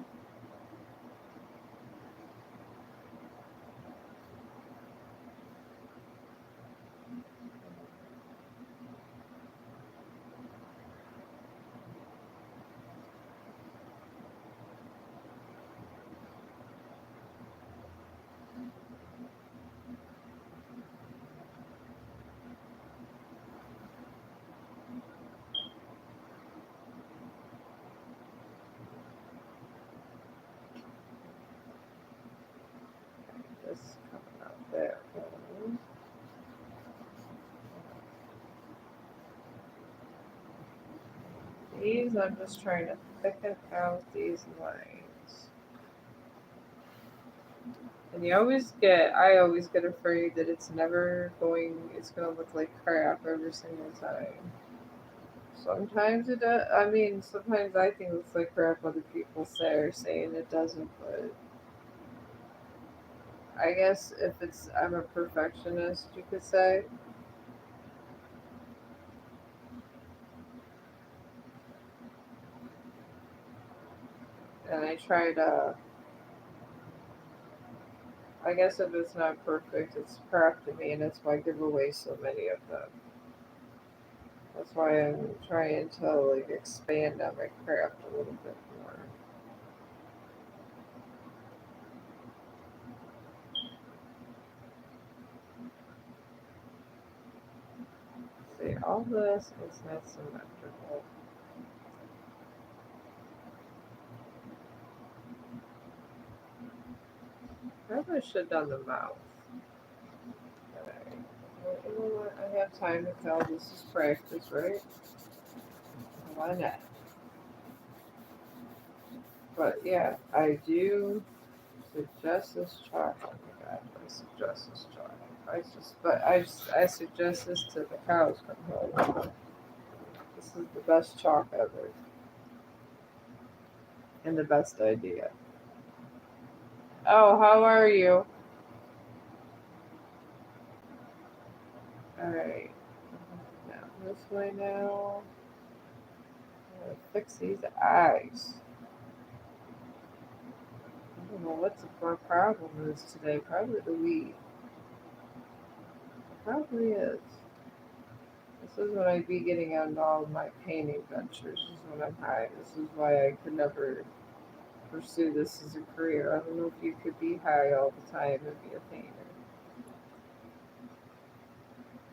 Just coming out that way. These, I'm just trying to thicken out these lines. And I always get afraid that it's gonna look like crap every single time. Sometimes it does. I mean, sometimes I think it looks like crap. Other people are saying it doesn't, but I guess I'm a perfectionist, you could say. And I try to, I guess if it's not perfect, it's crap to me, and that's why I give away so many of them. That's why I'm trying to like expand on my craft a little bit more. See, all this is not symmetrical. Probably should have done the mouth. Alright. Well, you know what? I have time to tell this is practice, right? Why not? But yeah, I do suggest this chalk. Oh my god, I suggest this chalk. I suggest this to the cows come home. This is the best chalk ever and the best idea. Oh, how are you? Alright. Now this way now. I'm gonna fix these eyes. I don't know what my problem is today. Probably the weed. It probably is. This is when I be getting on all of my painting ventures. This is when I'm high. This is why I could never pursue this as a career. I don't know if you could be high all the time and be a painter.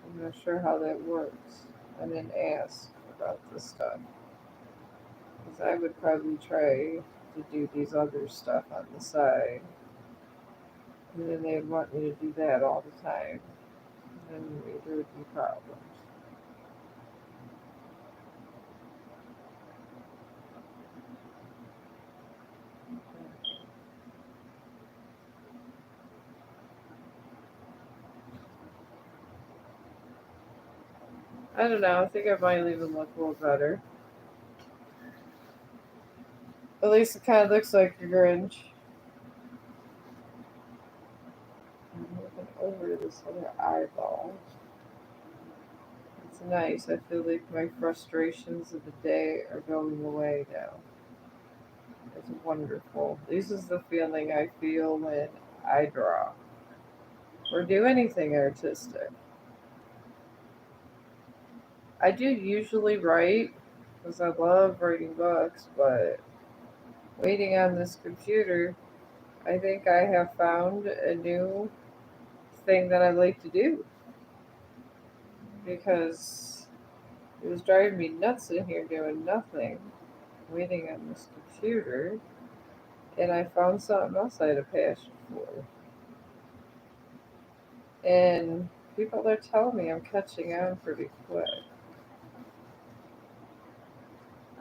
I'm not sure how that works. I didn't ask about this stuff. Because I would probably try to do these other stuff on the side. And then they'd want me to do that all the time. And then there would be problems. I don't know. I think I might even look a little better. At least it kind of looks like a Grinch. I'm looking over this other eyeball. It's nice. I feel like my frustrations of the day are going away now. It's wonderful. This is the feeling I feel when I draw or do anything artistic. I do usually write because I love writing books, but waiting on this computer, I think I have found a new thing that I like to do because it was driving me nuts in here doing nothing, waiting on this computer, and I found something else I had a passion for. And people are telling me I'm catching on pretty quick.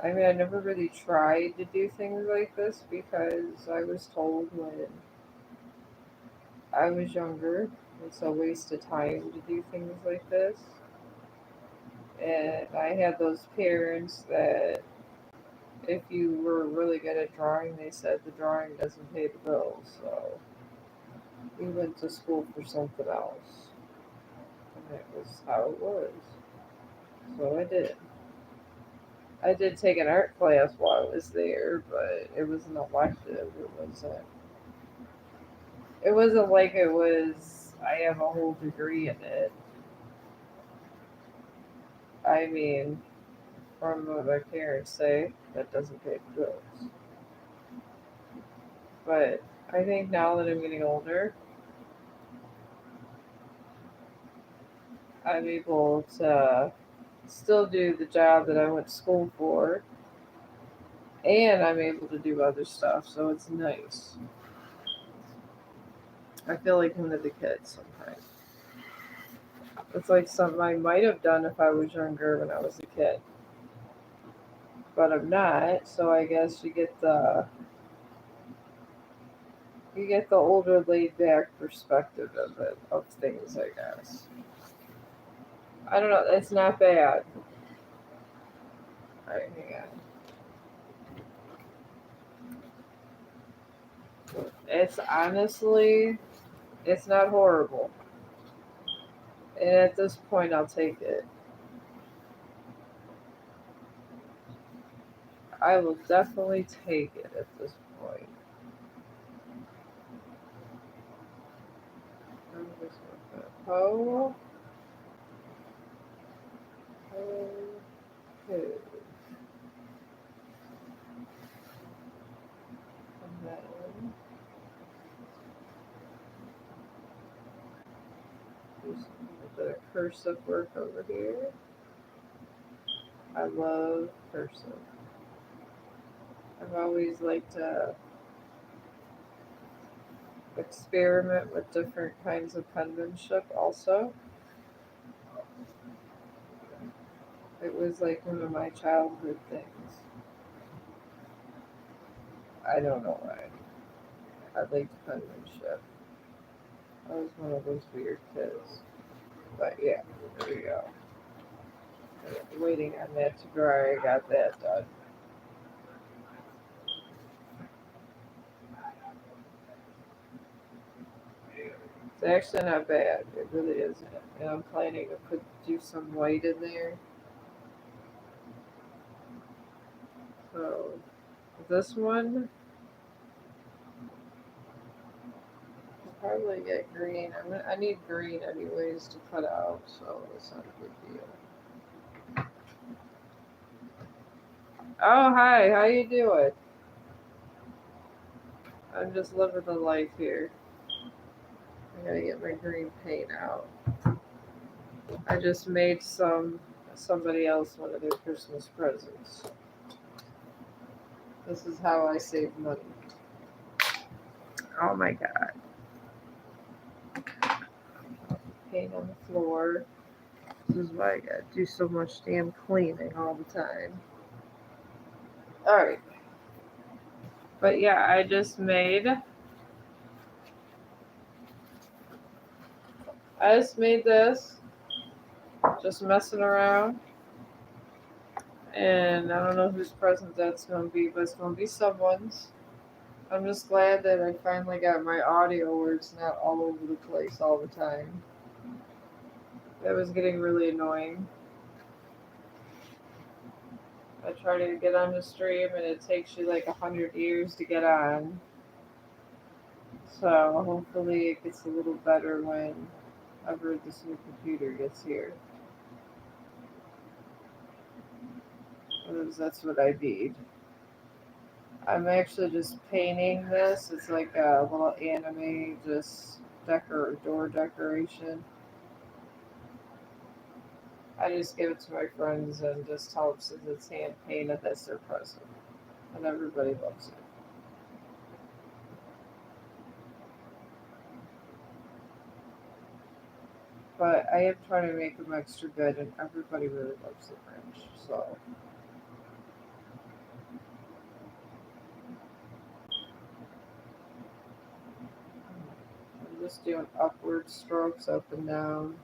I mean, I never really tried to do things like this because I was told when I was younger it's a waste of time to do things like this. And I had those parents that if you were really good at drawing, they said the drawing doesn't pay the bills. So we went to school for something else. And that was how it was. So I did. I did take an art class while I was there, but it was an elective. It wasn't like it was I have a whole degree in it. I mean, from what my parents say, that doesn't pay the bills. But I think now that I'm getting older, I'm able to still do the job that I went to school for, and I'm able to do other stuff, so it's nice. I feel like one of the kids sometimes. It's like something I might have done if I was younger when I was a kid, but I'm not. So I guess you get the older, laid back perspective of things. I guess I don't know. It's not bad. All right, hang on. It's honestly, it's not horrible, and at this point, I'll take it. I will definitely take it at this point. I'm just gonna put okay. And then do some bit of cursive work over here. I love cursive. I've always liked to experiment with different kinds of penmanship also. It was like one of my childhood things. I don't know why. I liked penmanship. I was one of those weird kids. But yeah, there we go. Waiting on that to dry, I got that done. It's actually not bad. It really isn't. And I'm planning to do some white in there. So this one, I'll probably get green. I need green anyways to cut out, so it's not a big deal. Oh hi, how you doing? I'm just living the life here. I gotta get my green paint out. I just made somebody else one of their Christmas presents. This is how I save money. Oh my god. Paint on the floor. This is why I gotta do so much damn cleaning all the time. Alright. But yeah, I just made this. Just messing around. And I don't know whose present that's gonna be, but it's gonna be someone's. I'm just glad that I finally got my audio where it's not all over the place all the time. That was getting really annoying. I try to get on the stream and it takes you like 100 years to get on. So hopefully it gets a little better whenever this new computer gets here. Because that's what I need. I'm actually just painting this. It's like a little anime, just door decoration. I just give it to my friends and just tell them since it's hand painted, that's their present. And everybody loves it. But I am trying to make them extra good, and everybody really loves the French. So I'm just doing upward strokes up and down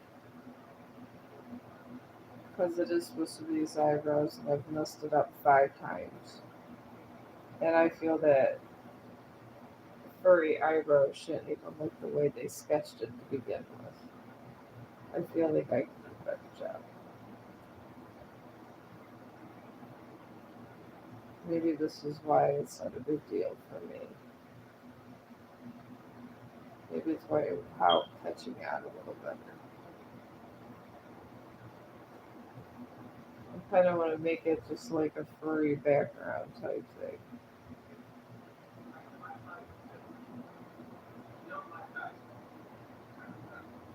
because it is supposed to be his eyebrows, and I've messed it up 5 times. And I feel that furry eyebrows shouldn't even look the way they sketched it to begin with. I feel like I could do a better job. Maybe this is why it's not a big deal for me. Maybe it's why how catching out a little better. I kind of want to make it just like a furry background type thing.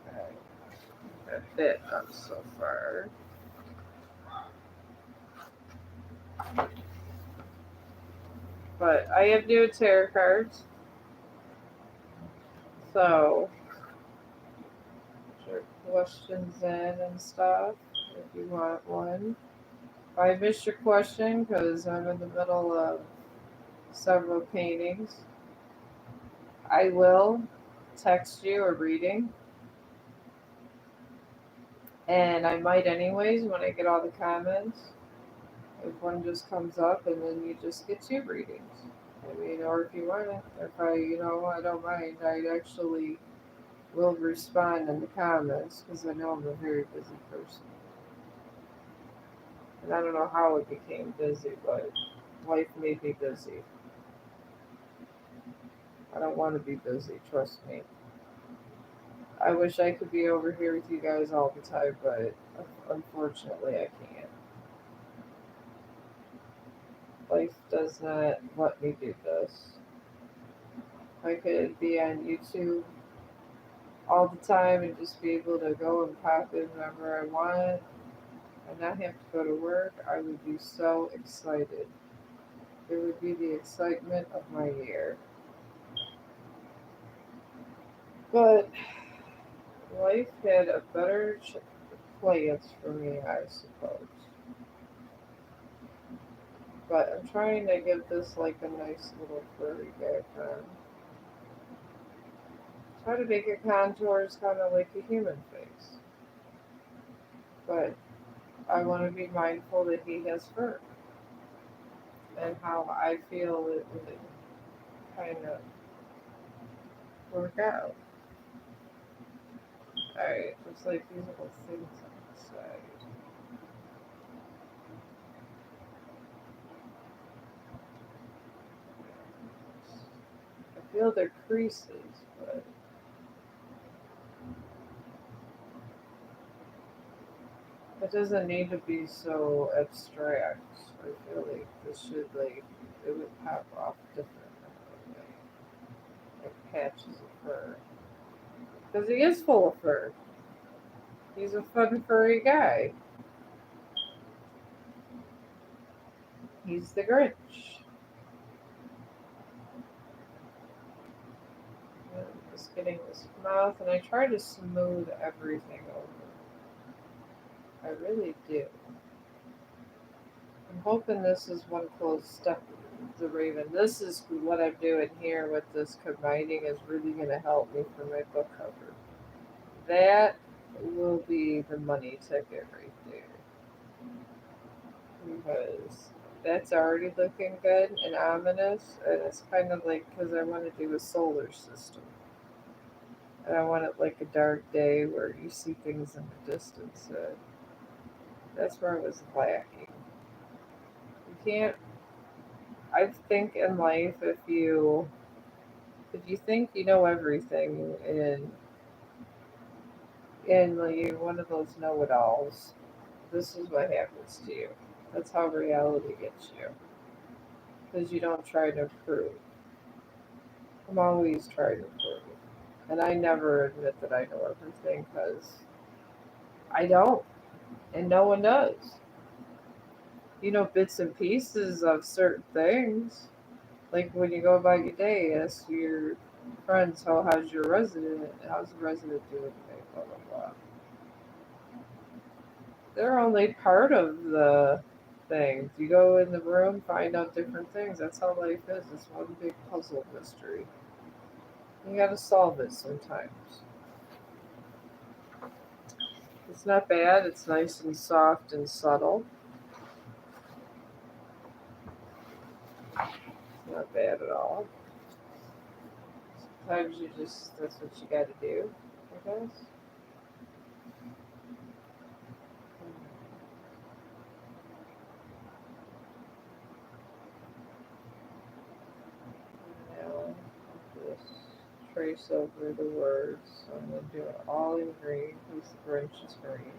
Okay, got that done so far. But I have new tarot cards, so put your questions in and stuff if you want one. If I missed your question because I'm in the middle of several paintings, I will text you a reading, and I might anyways when I get all the comments. If one just comes up and then you just get two readings. I mean, or if you want it, if I don't mind. I actually will respond in the comments because I know I'm a very busy person. And I don't know how it became busy, but life made me busy. I don't want to be busy, trust me. I wish I could be over here with you guys all the time, but unfortunately I can't. Life does not let me do this. I could be on YouTube all the time and just be able to go and pop in whenever I want and not have to go to work. I would be so excited. It would be the excitement of my year. But life had a better plans for me, I suppose. But I'm trying to give this like a nice little furry background. Try to make it contours kind of like a human face. But I want to be mindful that he has fur and how I feel it would kind of work out. Alright, looks like these little things on the side. I feel they're creases, but it doesn't need to be so abstract. I feel like this should like it would pop off different like patches of fur. Because he is full of fur. He's a fun furry guy. He's the Grinch. And just getting this mouth, and I try to smooth everything over. I really do. I'm hoping this is one close step with the Raven. This is what I'm doing here with this combining is really going to help me for my book cover. That will be the money ticket right there. Because that's already looking good and ominous, and it's kind of like because I want to do a solar system. And I want it like a dark day where you see things in the distance. That's where I was lacking. You can't. I think in life, if you think you know everything and like you're one of those know-it-alls, this is what happens to you. That's how reality gets you because you don't try to prove. I'm always trying to prove, and I never admit that I know everything because I don't, and no one does. You know bits and pieces of certain things. Like when you go about your day, ask your friends, how's the resident doing today, blah, blah, blah. They're only part of the things. You go in the room, find out different things. That's how life is. It's one big puzzle mystery. You gotta solve it sometimes. It's not bad, it's nice and soft and subtle. It's not bad at all. Sometimes that's what you gotta do, I guess. Now, just trace over the words. So I'm going to do it all in green because the Grinch is green.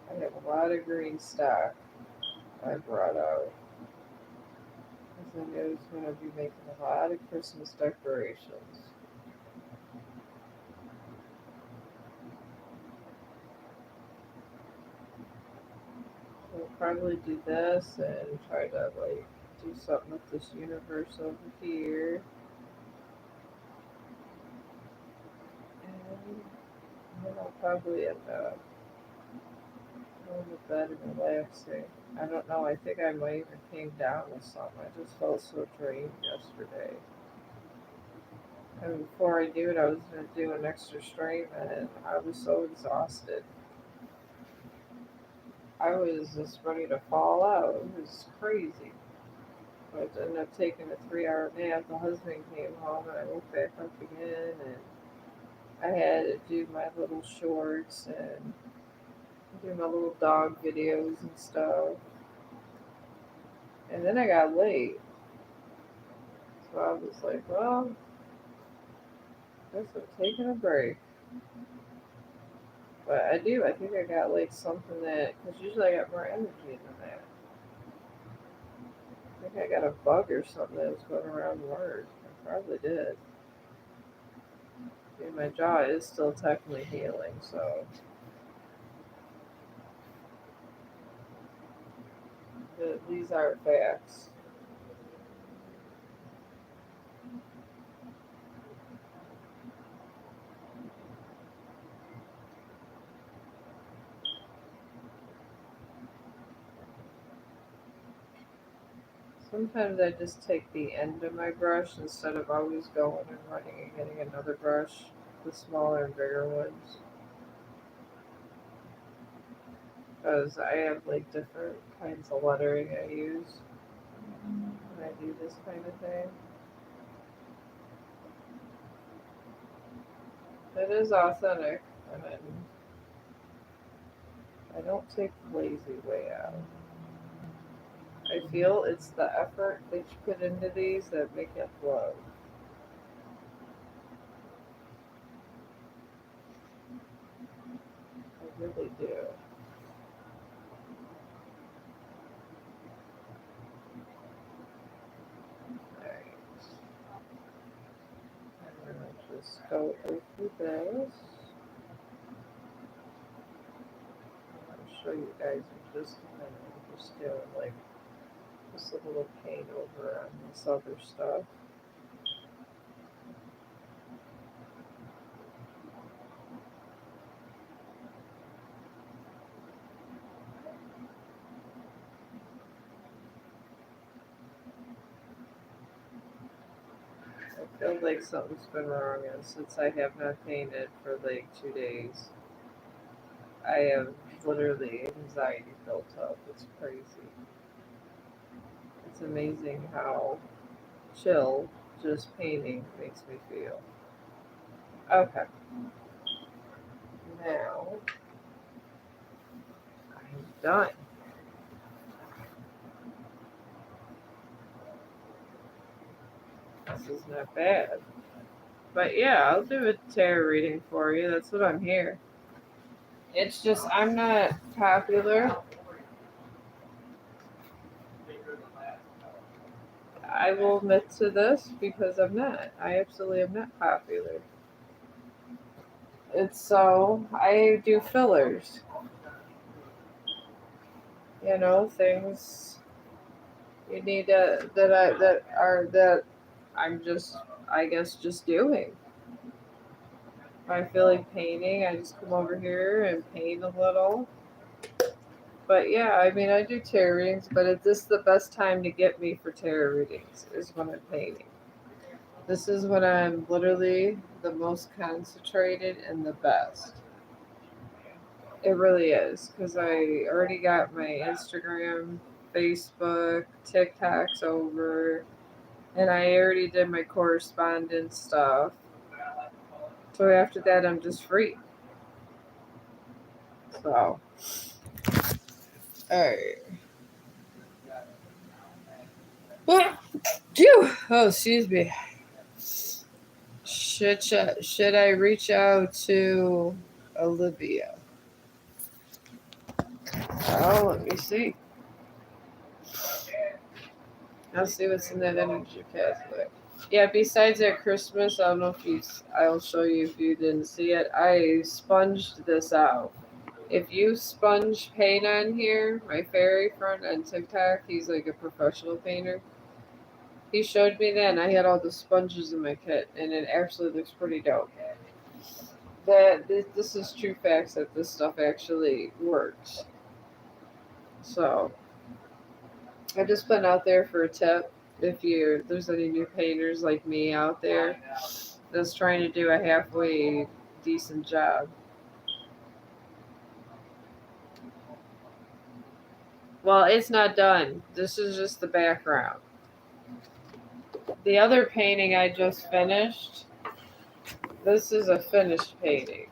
I have a lot of green stock I brought out because I know he's going to be making a lot of Christmas decorations. So I'll probably do this and try to like do something with this universe over here. And then I'll probably end up going to bed and relaxing. I don't know. I think I might even came down with something. I just felt so drained yesterday. And before I knew it, I was going to do an extra stream, and I was so exhausted. I was just ready to fall out. It was crazy. But I ended up taking a 3 hour nap. The husband came home, and I woke back up again, and I had to do my little shorts and do my little dog videos and stuff. And then I got late. So I was like, well, I guess I'm taking a break. But I do. I think I got like something that, because usually I got more energy than that. I think I got a bug or something that was going around work. I probably did. I mean, my jaw is still technically healing, so these are facts. Sometimes I just take the end of my brush instead of always going and running and getting another brush, the smaller and bigger ones. Because I have like different kinds of lettering I use when I do this kind of thing. It is authentic, and I don't take the lazy way out. I feel it's the effort that you put into these that make it flow. I really do. Alright. I'm gonna just go over this. I'll show you guys in just a minute. I'm just doing like just a little paint over on this other stuff. I feel like something's been wrong, and since I have not painted for like 2 days, I have literally anxiety built up. It's crazy. It's amazing how chill just painting makes me feel. Okay, now I'm done. This is not bad. But yeah, I'll do a tarot reading for you. That's what I'm here. It's just I'm not popular. I will admit to this because I'm not. I absolutely am not popular. It's so I do fillers. You know, things you need that I'm just I guess just doing. If I feel like painting, I just come over here and paint a little. But yeah, I mean, I do tarot readings, but this is the best time to get me for tarot readings is when I'm painting. This is when I'm literally the most concentrated and the best. It really is because I already got my Instagram, Facebook, TikToks over, and I already did my correspondence stuff. So after that, I'm just free. So, alright. Phew! Oh, excuse me. Should I reach out to Olivia? Oh, let me see. I'll see what's in that energy pathway. Yeah, besides at Christmas, I don't know if you, I'll show you if you didn't see it. I sponged this out. If you sponge paint on here, my fairy friend on TikTok, he's like a professional painter. He showed me that, and I had all the sponges in my kit, and it actually looks pretty dope. That this is true facts that this stuff actually works. So I just put out there for a tip. If there's any new painters like me out there that's trying to do a halfway decent job. Well, it's not done. This is just the background. The other painting I just finished, this is a finished painting.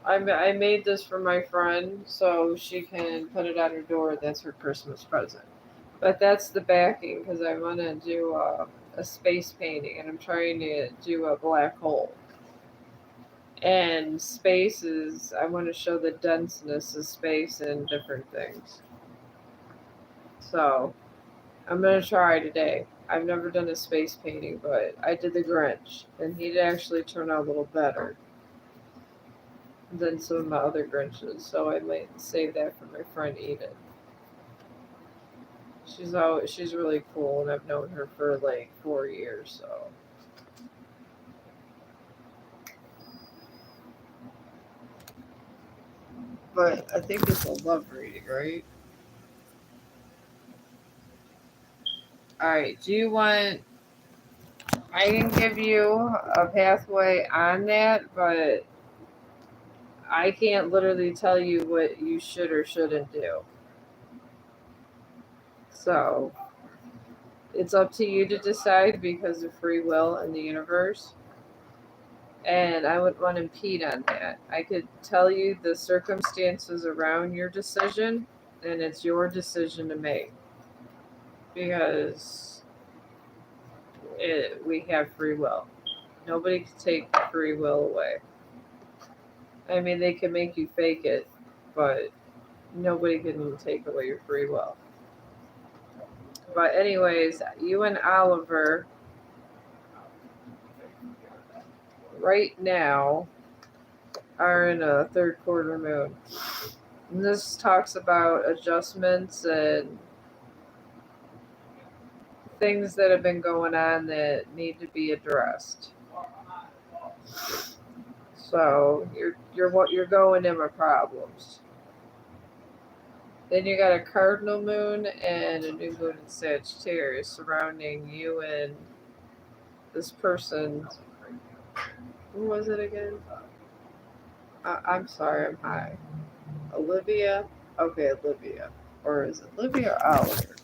I made this for my friend so she can put it on her door. That's her Christmas present. But that's the backing because I want to do a space painting and I'm trying to do a black hole. And space is, I want to show the denseness of space and different things. So I'm going to try today. I've never done a space painting, but I did the Grinch and he actually turned out a little better than some of my other Grinches. So I might save that for my friend Edith. She's really cool and I've known her for like 4 years, so but I think it's a love reading, right? Alright, do you want I can give you a pathway on that, but I can't literally tell you what you should or shouldn't do. So it's up to you to decide because of free will in the universe. And I wouldn't want to impede on that. I could tell you the circumstances around your decision, and it's your decision to make because we have free will. Nobody can take free will away. I mean, they can make you fake it, but nobody can take away your free will. But anyways, you and Oliver right now are in a third quarter moon. And this talks about adjustments and things that have been going on that need to be addressed. So you're going in with problems. Then you got a cardinal moon and a new moon in Sagittarius surrounding you and this person. Who was it again? I'm sorry, I'm high. Olivia? Okay, Olivia. Or is it Olivia or Oliver?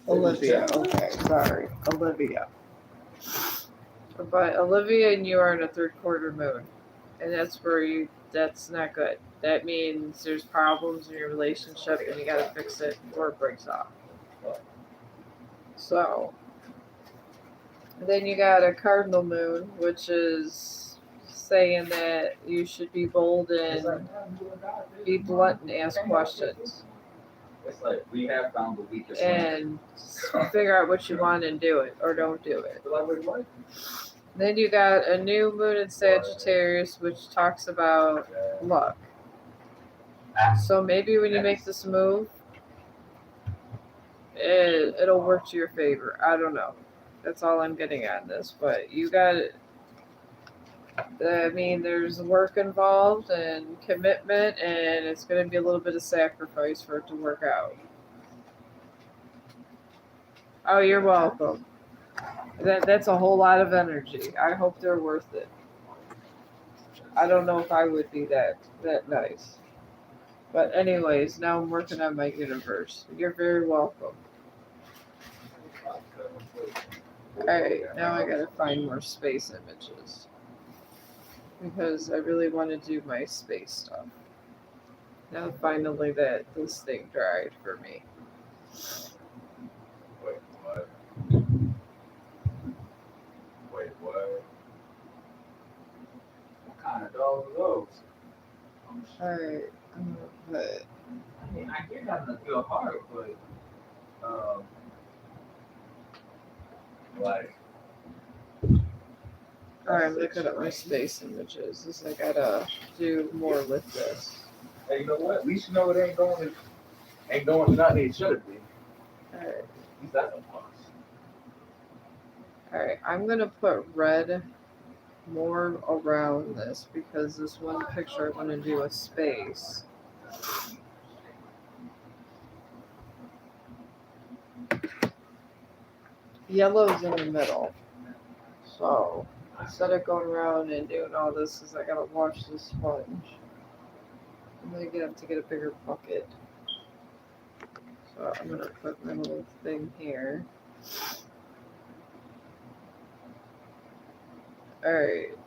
Olivia, okay, sorry. Olivia. But Olivia and you are in a third quarter moon. And that's not good. That means there's problems in your relationship and you gotta fix it before it breaks off. So, then you got a cardinal moon, which is saying that you should be bold and be blunt and ask questions. It's like we have found the weakest and figure out what you want and do it or don't do it. Then you got a new moon in Sagittarius, which talks about luck. So maybe when you make this move, it'll work to your favor. I don't know. That's all I'm getting on this. But you got it. I mean, there's work involved and commitment, and it's going to be a little bit of sacrifice for it to work out. Oh, you're welcome. That's a whole lot of energy. I hope they're worth it. I don't know if I would be that nice. But anyways, now I'm working on my universe. You're very welcome. Alright, now I gotta find more space images. Because I really want to do my space stuff. Now finally that this thing dried for me. Wait, what? Wait, what? What kind of dogs are those? Alright, I'm gonna put. I mean, I hear that in the feel hard, but like. Alright, I'm looking at my space images. This I gotta do more with this. Hey, you know what? At least you know it ain't going to nothing it should be. Alright. At least that's a plus. Alright, I'm gonna put red more around this because this one picture I want to do a space. Yellow's in the middle. So instead of going around and doing all this, because I gotta wash this sponge, I'm gonna have to get a bigger bucket. So I'm gonna put my little thing here. Alright.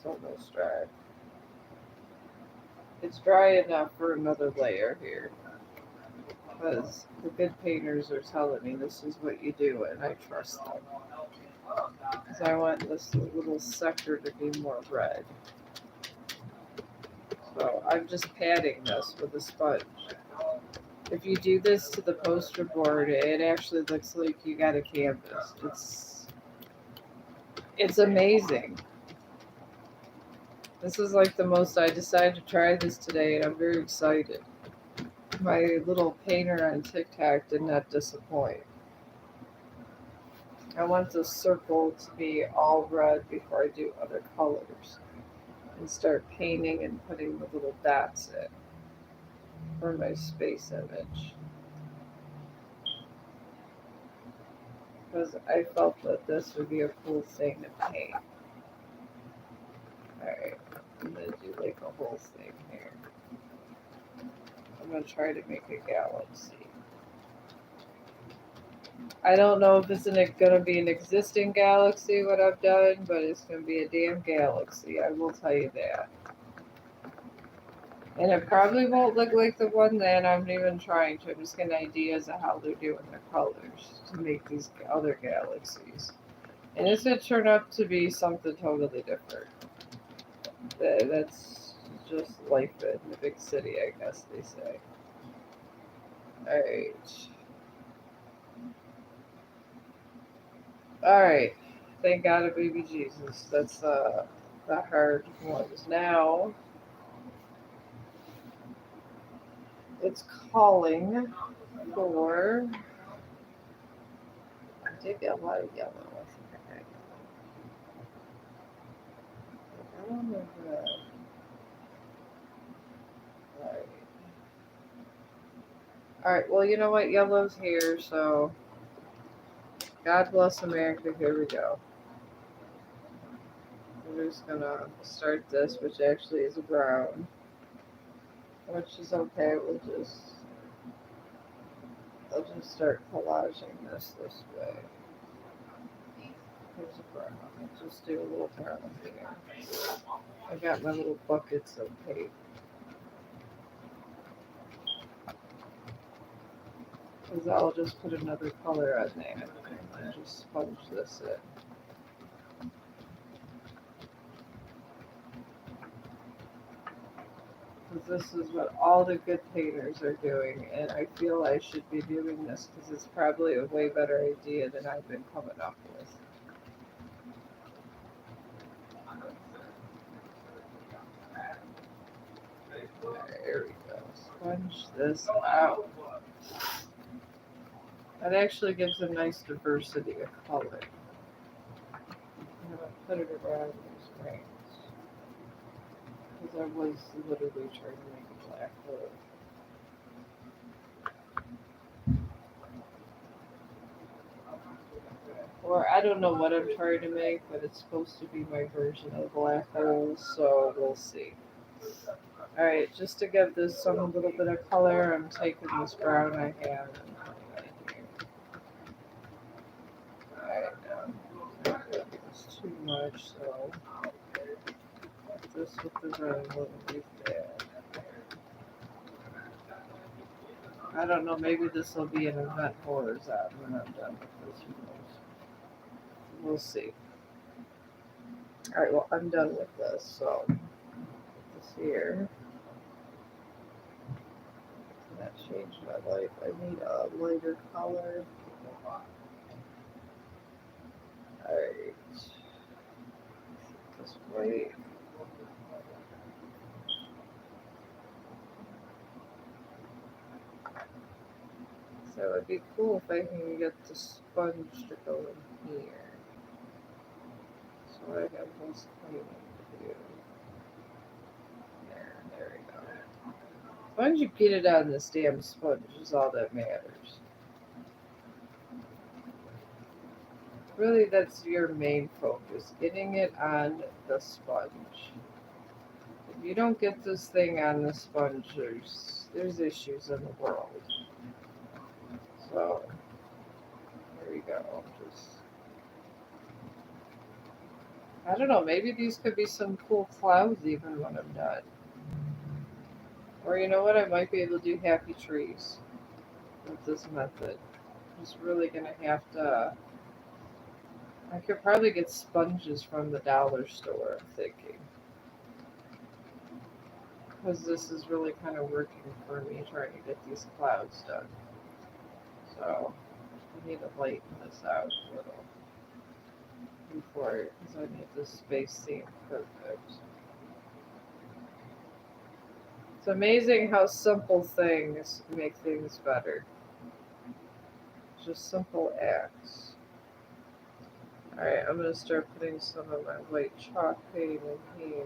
almost dry. It's dry enough for another layer here. Because the good painters are telling me this is what you do, and I trust them. Because I want this little sector to be more red. So I'm just patting this with a sponge. If you do this to the poster board, it actually looks like you got a canvas. It's amazing. This is like the most I decided to try this today, and I'm very excited. My little painter on TikTok did not disappoint. I want this circle to be all red before I do other colors and start painting and putting the little dots in for my space image. Because I felt that this would be a cool thing to paint. Alright, I'm going to do like a whole thing here. I'm going to try to make a galaxy. I don't know if it's going to be an existing galaxy, what I've done, but it's going to be a damn galaxy. I will tell you that. And it probably won't look like the one that I'm even trying to. I'm just getting ideas of how they're doing their colors to make these other galaxies. And it's going to turn out to be something totally different. That's just life in the big city, I guess they say. Alright. Alright. Thank God of baby Jesus. That's the hard ones. Now, it's calling for. I did get a lot of yellow. I think I don't know red. Right. Alright, well, you know what? Yellow's here, so God bless America. Here we go. We're just gonna start this, which actually is a brown, which is okay. I'll just start collaging this way. Here's a brown. I'll just do a little brown here. I got my little buckets of paint. Because I'll just put another color on there and just sponge this in. Because this is what all the good painters are doing, and I feel I should be doing this because it's probably a way better idea than I've been coming up with. There we go. Sponge this out. That actually gives a nice diversity of color. I'm going to put it around these rings. Because I was literally trying to make a black hole. Or I don't know what I'm trying to make, but it's supposed to be my version of black holes, so we'll see. Alright, just to give this some little bit of color, I'm taking this brown I have and putting it here. Alright, now it's too much, so this with the red will leave there. I don't know, maybe this will be an event horizon when I'm done with this. We'll see. Alright, well, I'm done with this, so put this here. That changed my life. I need a lighter color. Alright. This way. So it'd be cool if I can get the sponge to go in here. So I have most cleaning to do. There we go. As long as you get it on this damn sponge is all that matters. Really, that's your main focus, getting it on the sponge. If you don't get this thing on the sponge, there's issues in the world. So, here we go. Just I don't know, maybe these could be some cool clouds even when I'm done. Or you know what, I might be able to do happy trees with this method. I'm just really gonna have to. I could probably get sponges from the dollar store, I'm thinking. Because this is really kind of working for me trying to get these clouds done. So I need to lighten this out a little before, because I need this space seem perfect. It's amazing how simple things make things better. Just simple acts. Alright, I'm going to start putting some of my white chalk paint in here.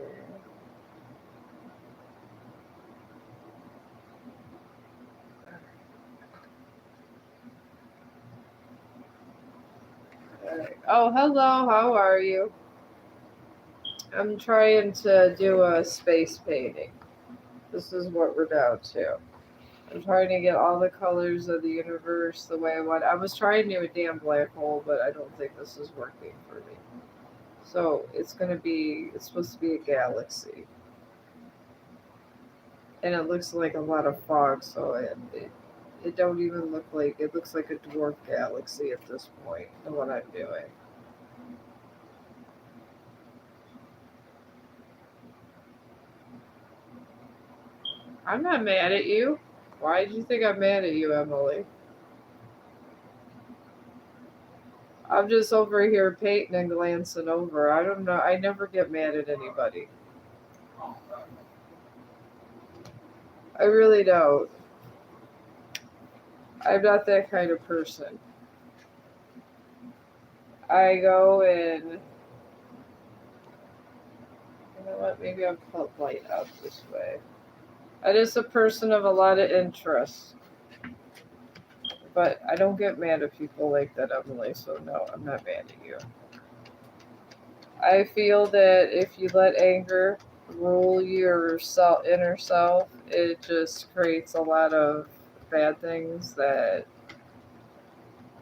Alright. Oh, hello, how are you? I'm trying to do a space painting. This is what we're down to. I'm trying to get all the colors of the universe the way I want. I was trying to do a damn black hole, but I don't think this is working for me. So it's supposed to be a galaxy. And it looks like a lot of fog, so it don't even look like, it looks like a dwarf galaxy at this point, in what I'm doing. I'm not mad at you. Why did you think I'm mad at you, Emily? I'm just over here painting and glancing over. I don't know. I never get mad at anybody. I really don't. I'm not that kind of person. I go and, you know what? Maybe I'll put light up this way. I'm just a person of a lot of interests. But I don't get mad at people like that, Emily, so no, I'm not mad at you. I feel that if you let anger rule your inner self, it just creates a lot of bad things that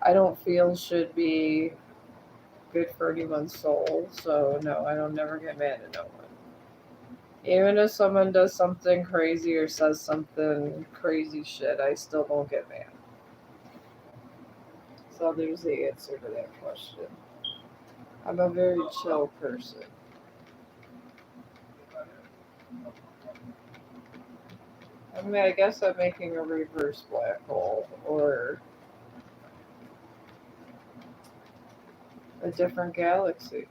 I don't feel should be good for anyone's soul. So no, I don't never get mad at no one. Even if someone does something crazy or says something crazy shit, I still don't get mad. So there's the answer to that question. I'm a very chill person. I mean, I guess I'm making a reverse black hole or a different galaxy.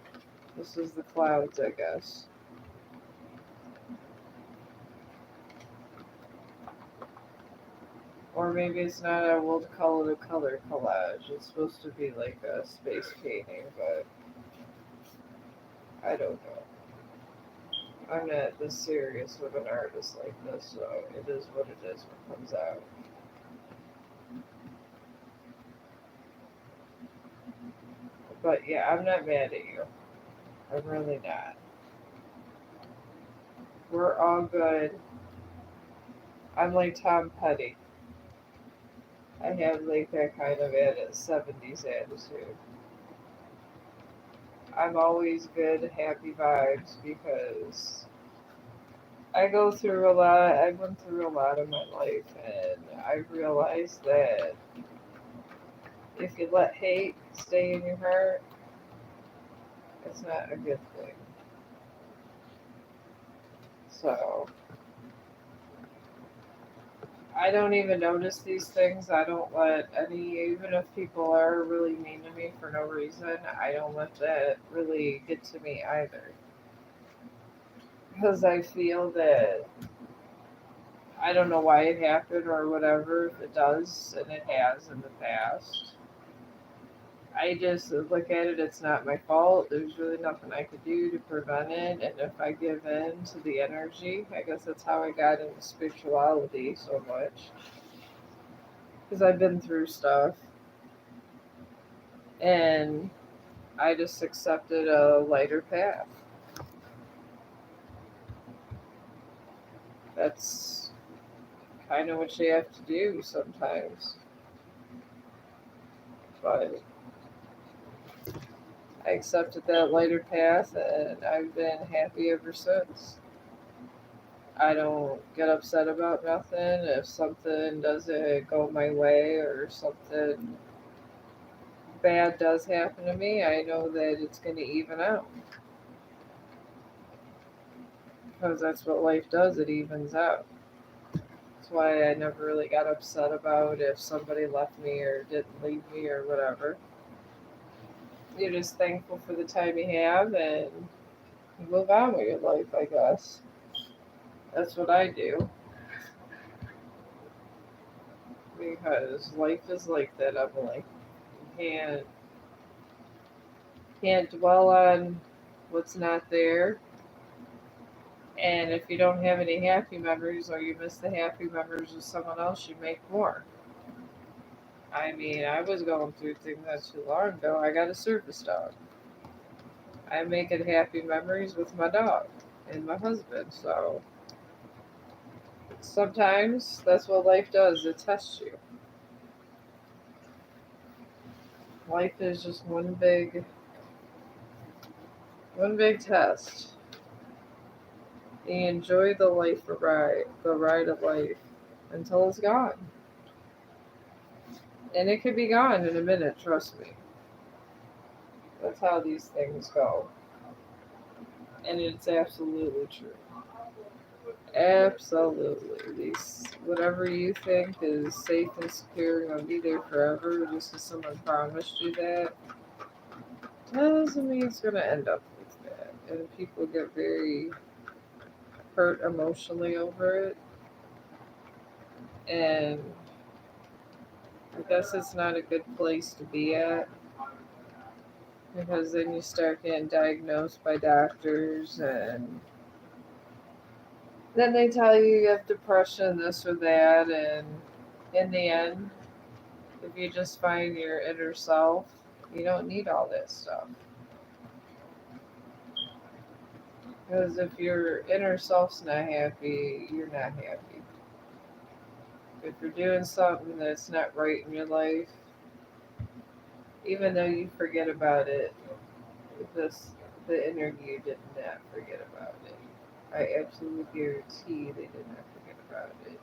This is the clouds, I guess. Or maybe it's not, I will call it a color collage. It's supposed to be like a space painting, but I don't know. I'm not this serious with an artist like this, so it is what it is when it comes out. But yeah, I'm not mad at you. I'm really not. We're all good. I'm like Tom Petty. I have like that kind of 70s attitude. I'm always good, happy vibes because I went through a lot in my life, and I realized that if you let hate stay in your heart, it's not a good thing. So I don't even notice these things. I don't let any, even if people are really mean to me for no reason, I don't let that really get to me either. Because I feel that I don't know why it happened or whatever, if it does, and it has in the past. I just look at it, it's not my fault. There's really nothing I could do to prevent it. And if I give in to the energy, I guess that's how I got into spirituality so much. Because I've been through stuff. And I just accepted a lighter path. That's kind of what you have to do sometimes. But I accepted that lighter path, and I've been happy ever since. I don't get upset about nothing. If something doesn't go my way or something bad does happen to me, I know that it's going to even out because that's what life does. It evens out. That's why I never really got upset about if somebody left me or didn't leave me or whatever. You're just thankful for the time you have and you move on with your life, I guess. That's what I do because life is like that, Emily. You can't dwell on what's not there. And if you don't have any happy memories or you miss the happy memories of someone else, you make more. I mean, I was going through things not too long ago. I got a service dog. I'm making happy memories with my dog and my husband. So sometimes that's what life does. It tests you. Life is just one big test. You enjoy the ride of life until it's gone. And it could be gone in a minute, trust me. That's how these things go. And it's absolutely true. Absolutely. These whatever you think is safe and secure and gonna be there forever just because someone promised you that doesn't mean it's gonna end up like that. And people get very hurt emotionally over it. And I guess it's not a good place to be at because then you start getting diagnosed by doctors and then they tell you have depression, this or that, and in the end, if you just find your inner self, you don't need all that stuff. Because if your inner self's not happy, you're not happy. If you're doing something that's not right in your life, even though you forget about it, this the inner you did not forget about it. I absolutely guarantee they did not forget about it.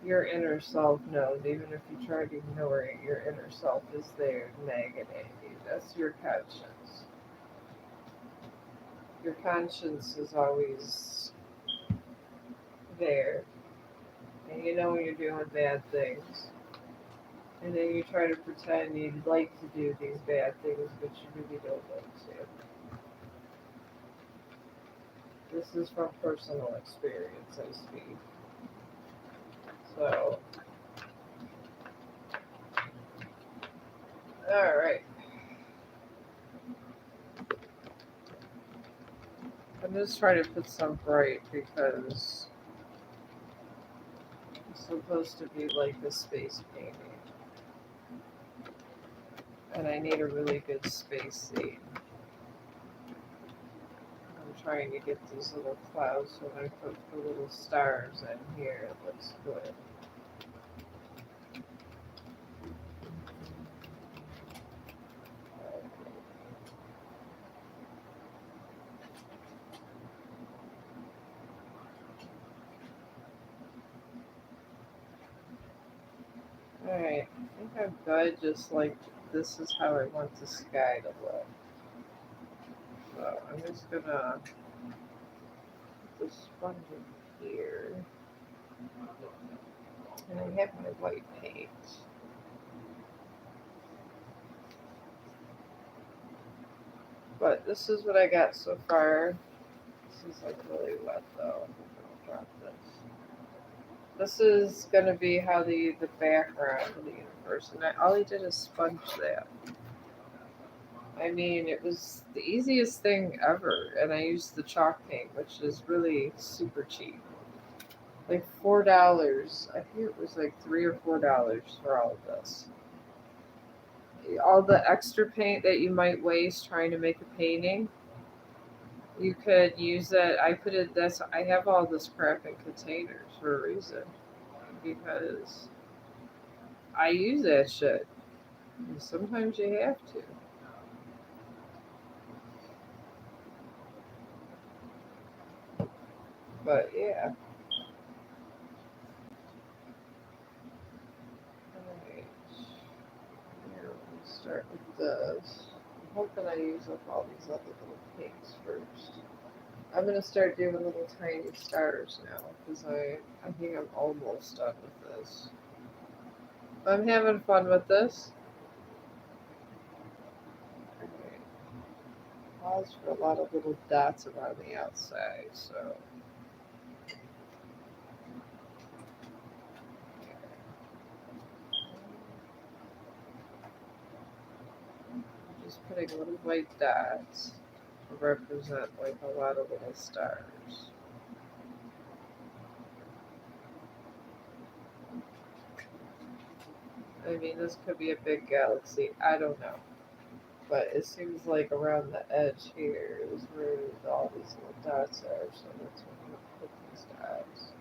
Your inner self knows, even if you try to ignore it, your inner self is there nagging at you. That's your conscience. Your conscience is always there. And you know when you're doing bad things. And then you try to pretend you'd like to do these bad things, but you really don't want to. This is from personal experience, I speak. So, alright. I'm just trying to put some bright because it's supposed to be like the space painting. And I need a really good space scene. I'm trying to get these little clouds when I put the little stars in here. It looks good. Alright, I think I'm good. Just like this is how I want the sky to look. So I'm just gonna put the sponge in here. And I have my white paint. But this is what I got so far. This is like really wet though. I'm gonna drop this. This is gonna be how the background of the universe, and all I did is sponge that. I mean, it was the easiest thing ever, and I used the chalk paint, which is really super cheap, like $4. I think it was like $3 or $4 for all of this. All the extra paint that you might waste trying to make a painting, you could use it. I put it. That's I have all this crap in containers for a reason because I use that shit. And sometimes you have to. But yeah. Alright. Here, we'll start with this. I'm hoping I use up all these other little pinks first. I'm gonna start doing little tiny stars now because I think I'm almost done with this. I'm having fun with this. Alright. Allows for a lot of little dots around the outside, so I'm just putting little white dots to represent like a lot of little stars. I mean, this could be a big galaxy. I don't know. But it seems like around the edge here is where all these little dots are, so that's when you put these dots.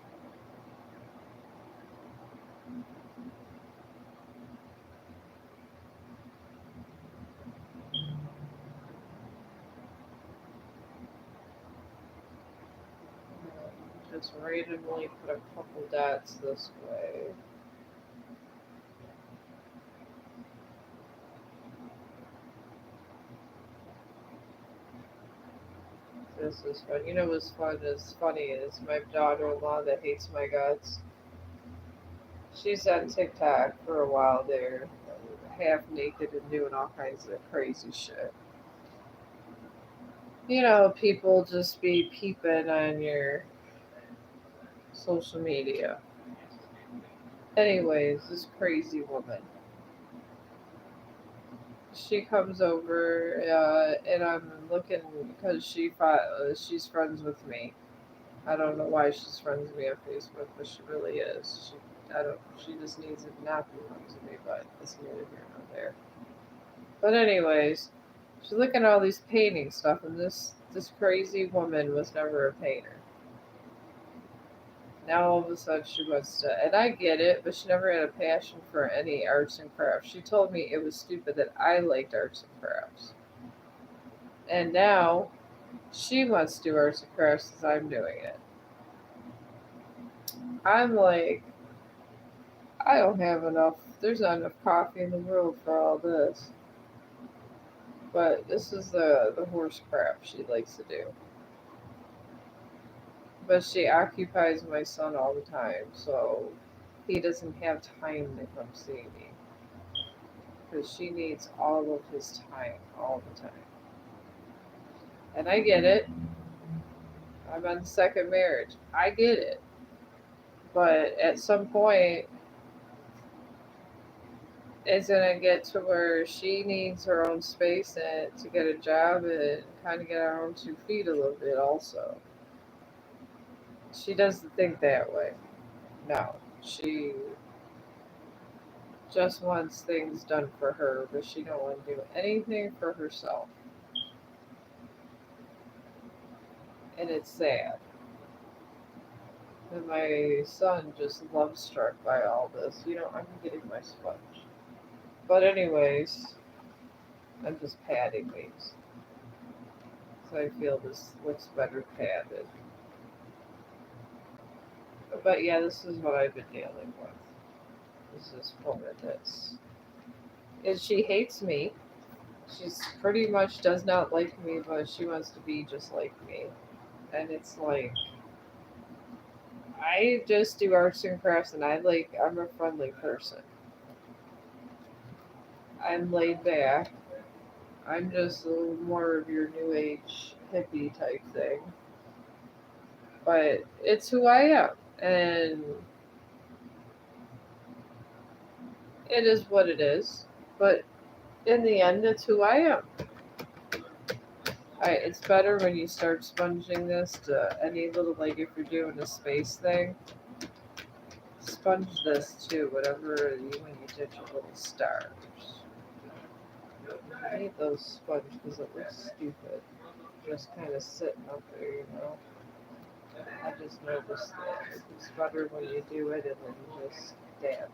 Just randomly put a couple dots this way. This is fun. You know what's fun is funny is my daughter-in-law that hates my guts. She's on TikTok for a while there, half naked and doing all kinds of crazy shit. You know, people just be peeping on your social media. Anyways, this crazy woman. She comes over, and I'm looking because she's friends with me. I don't know why she's friends with me on Facebook, but she really is. I don't. She just needs to not be friends with me, but it's neither here nor there. But anyways, she's looking at all these painting stuff, and this crazy woman was never a painter. Now all of a sudden she wants to, and I get it, but she never had a passion for any arts and crafts. She told me it was stupid that I liked arts and crafts, and now she wants to do arts and crafts as I'm doing it. I'm like, I don't have enough. There's not enough coffee in the world for all this. But this is the horse crap she likes to do. But she occupies my son all the time, so he doesn't have time to come see me because she needs all of his time all the time. And I get it. I'm on the second marriage. I get it. But at some point, it's gonna get to where she needs her own space and to get a job and kind of get her own 2 feet a little bit. Also, she doesn't think that way. No, she just wants things done for her, but she don't want to do anything for herself, and it's sad. And my son just love struck by all this. I'm getting my sponge. But anyways, I'm just padding these. So I feel this looks better padded. But yeah, this is what I've been dealing with. Is this woman that's and she hates me. She's pretty much does not like me, but she wants to be just like me. And it's like I just do arts and crafts and I'm a friendly person. I'm laid back. I'm just a little more of your new age hippie type thing. But it's who I am. And it is what it is. But in the end, it's who I am. It's better when you start sponging this to any little, like if you're doing a space thing, sponge this too, when you did your little stars. I hate those sponge because it looks stupid. Just kind of sitting up there. I just noticed that it's better when you do it and then you just dab it.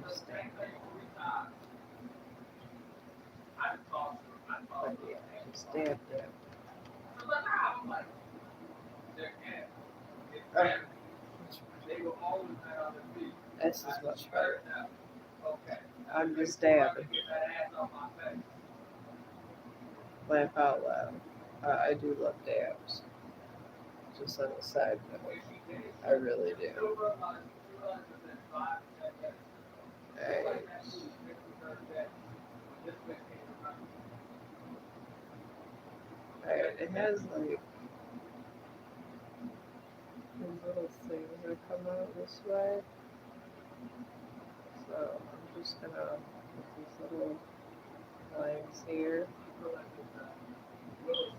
Just dab it. But yeah, just dab. this is much better. I'm just dabbing. Laugh out loud. I do love dabs. Just on a side note. I really do. Alright. Alright, it has like these little things that come out this way. So I'm just gonna put these little lines here.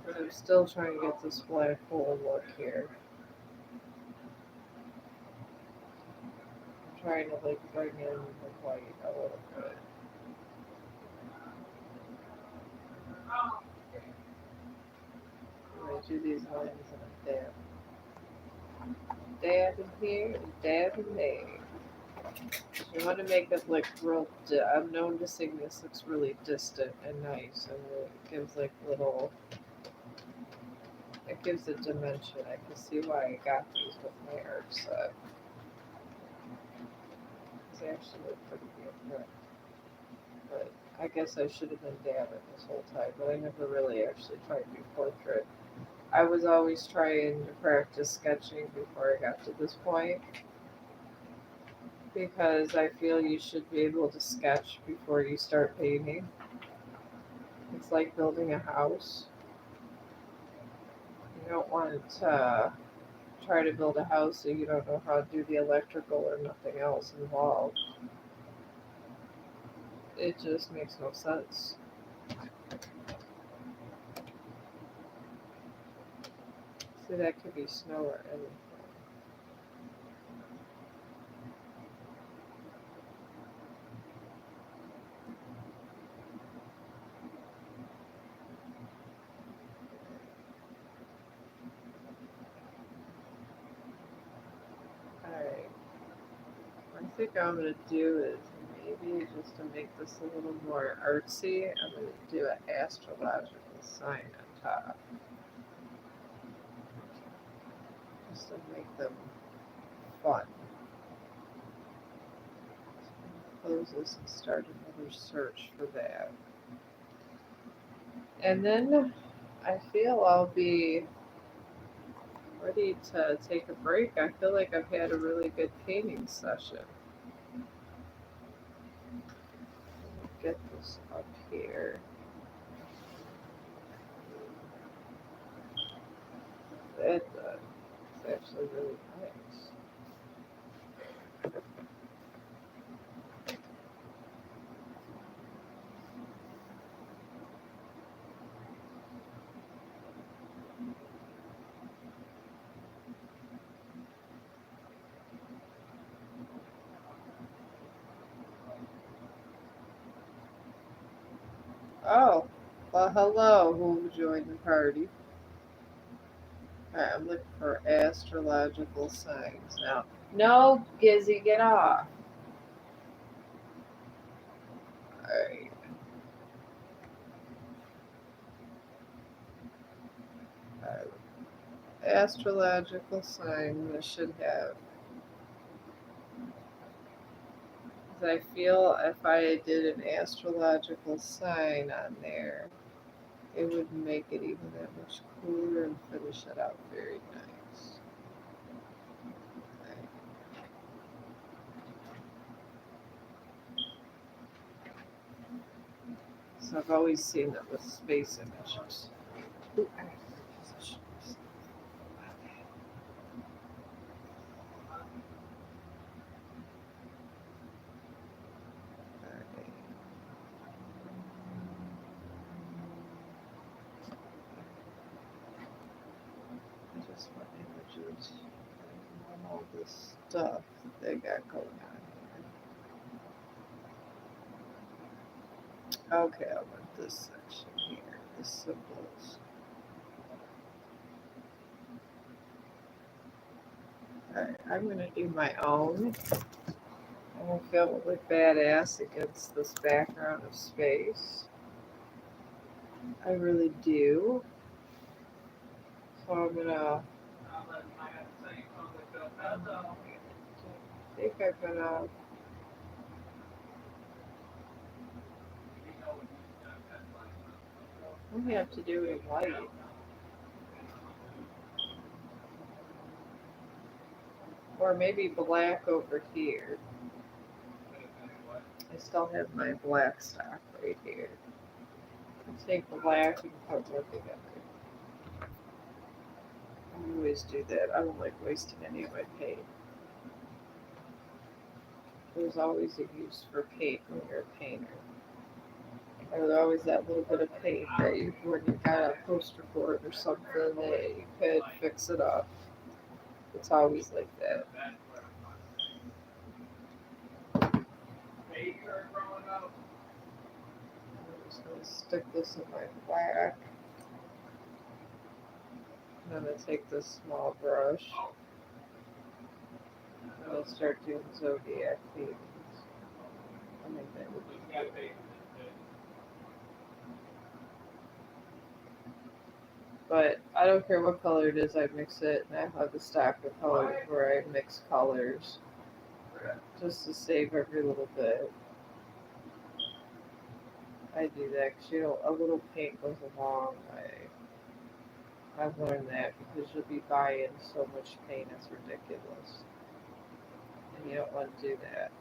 But I'm still trying to get this black hole look here. I'm trying to like bring in the white a little bit. I'm gonna do these lines in a dab. Dab in here and dab in there. You want to make it look real. I'm known to say this looks really distant and nice, and it gives like little. It gives a dimension. I can see why I got these with my art set. It's actually pretty good, but I guess I should have been dabbing this whole time, but I never really actually tried to do portrait. I was always trying to practice sketching before I got to this point because I feel you should be able to sketch before you start painting. It's like building a house. You don't want to try to build a house so you don't know how to do the electrical or nothing else involved. It just makes no sense. See, that could be snow or anything. Alright. What I think I'm going to do is maybe just to make this a little more artsy, I'm going to do an astrological sign on top. Just to make them fun. Close this and start another search for that. And then I feel I'll be ready to take a break. I feel like I've had a really good painting session. Get this up here. It's actually really nice. Oh, well, hello, who joined the party? Alright, I'm looking for astrological signs now. No, Gizzy, get off. Alright. Astrological sign I should have. I feel if I did an astrological sign on there, it would make it even that much cooler and finish it out very nice. Okay. So I've always seen it with space images. Ooh, I have to position myself. Okay. I just want images and all this stuff that they got going on here. Okay, I want this section here, the symbols. Alright, I'm gonna do my own. I feel it would look badass against this background of space. I really do. So I'm gonna. I think I'm gonna We have to do it white. Or maybe black over here. I still have my black stock right here. I'll take black and put one together. I always do that. I don't like wasting any of my paint. There's always a use for paint when you're a painter. There's always that little bit of paint that you, when you got a poster board or something, that you could fix it up. It's always like that. I'm just gonna stick this in my black. I'm gonna take this small brush. I'm gonna start doing zodiac themes. I think that would be good. But I don't care what color it is, I mix it, and I have a stack of colors where I mix colors just to save every little bit. I do that because a little paint goes a long way. I've learned that because you'll be buying so much paint, it's ridiculous. And you don't want to do that.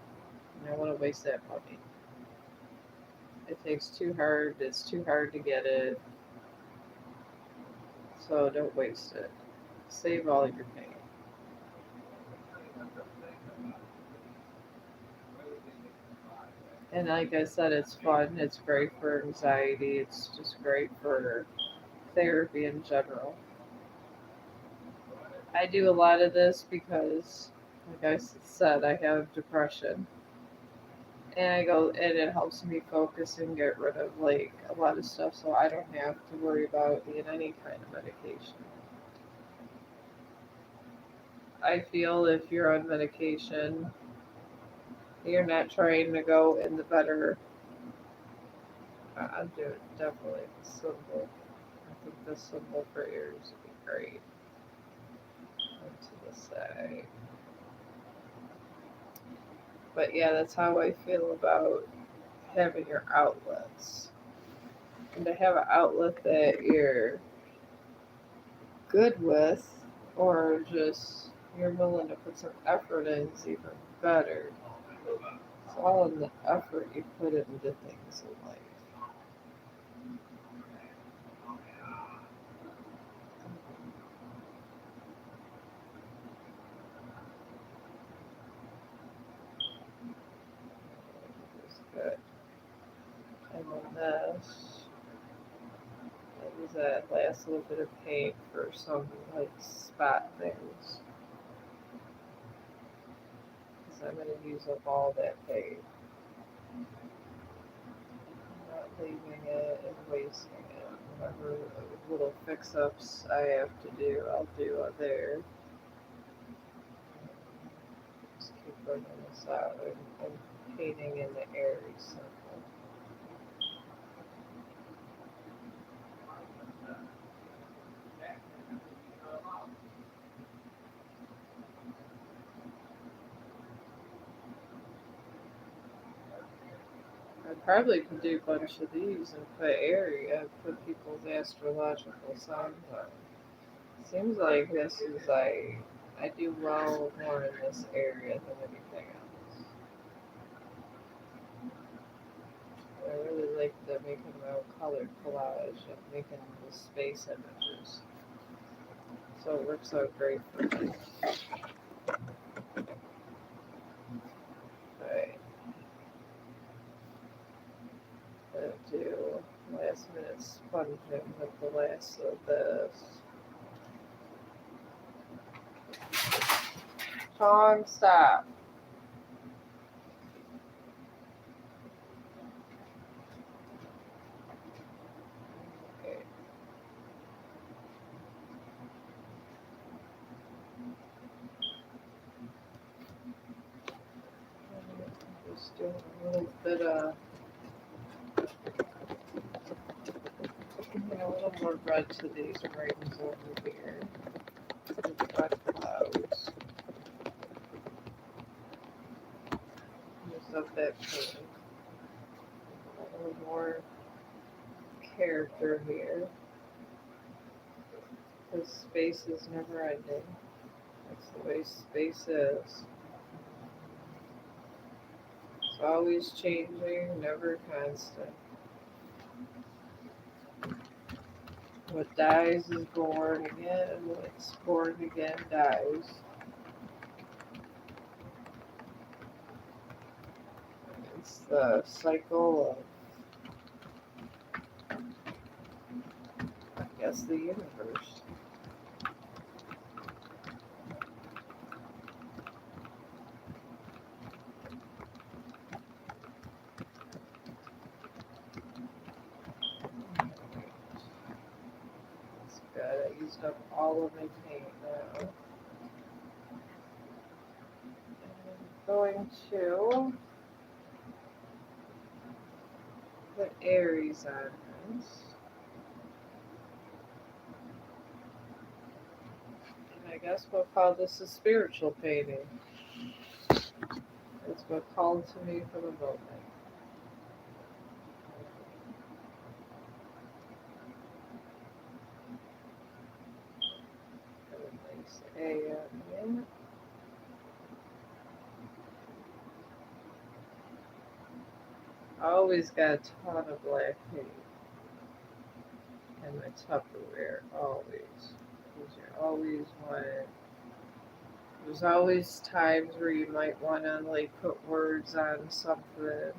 You don't want to waste that money. It takes too hard, it's too hard to get it, so don't waste it. Save all your paint. And like I said, it's fun, it's great for anxiety, it's just great for therapy in general. I do a lot of this because, like I said, I have depression. And I go, and it helps me focus and get rid of like a lot of stuff so I don't have to worry about being any kind of medication. I feel if you're on medication, you're not trying to go in the better. I'll do it definitely the symbol. I think the symbol for ears would be great. And to the side. But yeah, that's how I feel about having your outlets. And to have an outlet that you're good with, or just you're willing to put some effort in, is even better. It's all in the effort you put into things in life. It's good. And then this. Use that last little bit of paint for some like spot things. Because I'm going to use up all that paint. I'm not leaving it and wasting it. Whatever little fix ups I have to do, I'll do there. Just keep bringing this out and painting in the airy simple. I probably could do a bunch of these and put area, put people's astrological signs on. Seems like this is like I do well more in this area than anything else. I really like the making my own colored collage and making the space images. So it works out great for me. Right. Gonna do last minute sponging with the last of this. Chong, stop. Okay. Just doing a little bit of, a little more red to these rings over here. Red clouds. Use up that paint. A little more character here. Because space is never ending. That's the way space is. It's always changing, never constant. What dies is born again, and what's born again dies. It's the cycle of, I guess, the universe. That's good. I used up all of my paint now. I'm going to put Aries on this. And I guess we'll call this a spiritual painting. It's what called to me for the moment. Put a nice A on it. I always got a ton of black paint in my Tupperware, always. Because you always want it. There's always times where you might want to like put words on something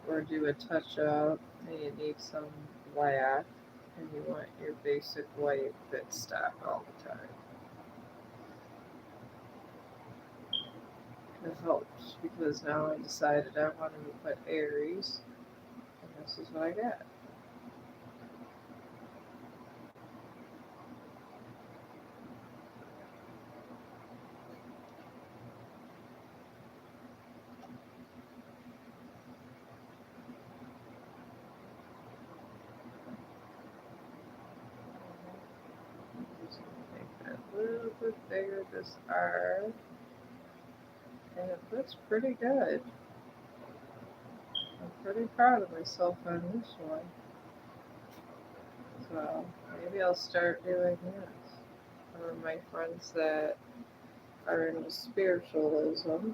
or do a touch up and you need some black and you want your basic white fit stock all the time. It helps because now I decided I wanted to put Aries and this is what I got. Just make that a little bit bigger, this R, and it looks pretty good. I'm pretty proud of myself on this one. So maybe I'll start doing this. Or my friends that are into spiritualism,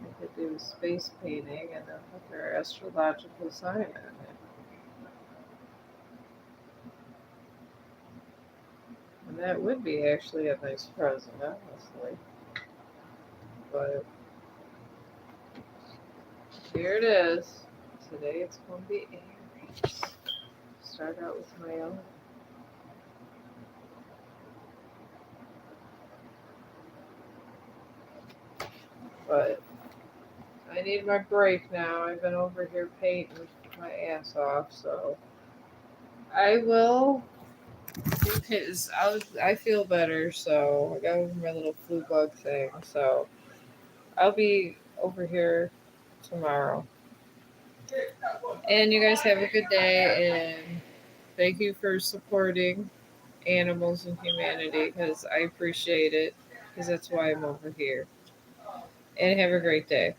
they could do space painting and then put their astrological sign on it. And that would be actually a nice present, honestly. But here it is. Today it's going to be Aries. Start out with my own. But I need my break now. I've been over here painting my ass off, so I will. Because I feel better, so I got over my little flu bug thing. So I'll be over here tomorrow. And you guys have a good day, and thank you for supporting animals and humanity because I appreciate it because that's why I'm over here. And have a great day.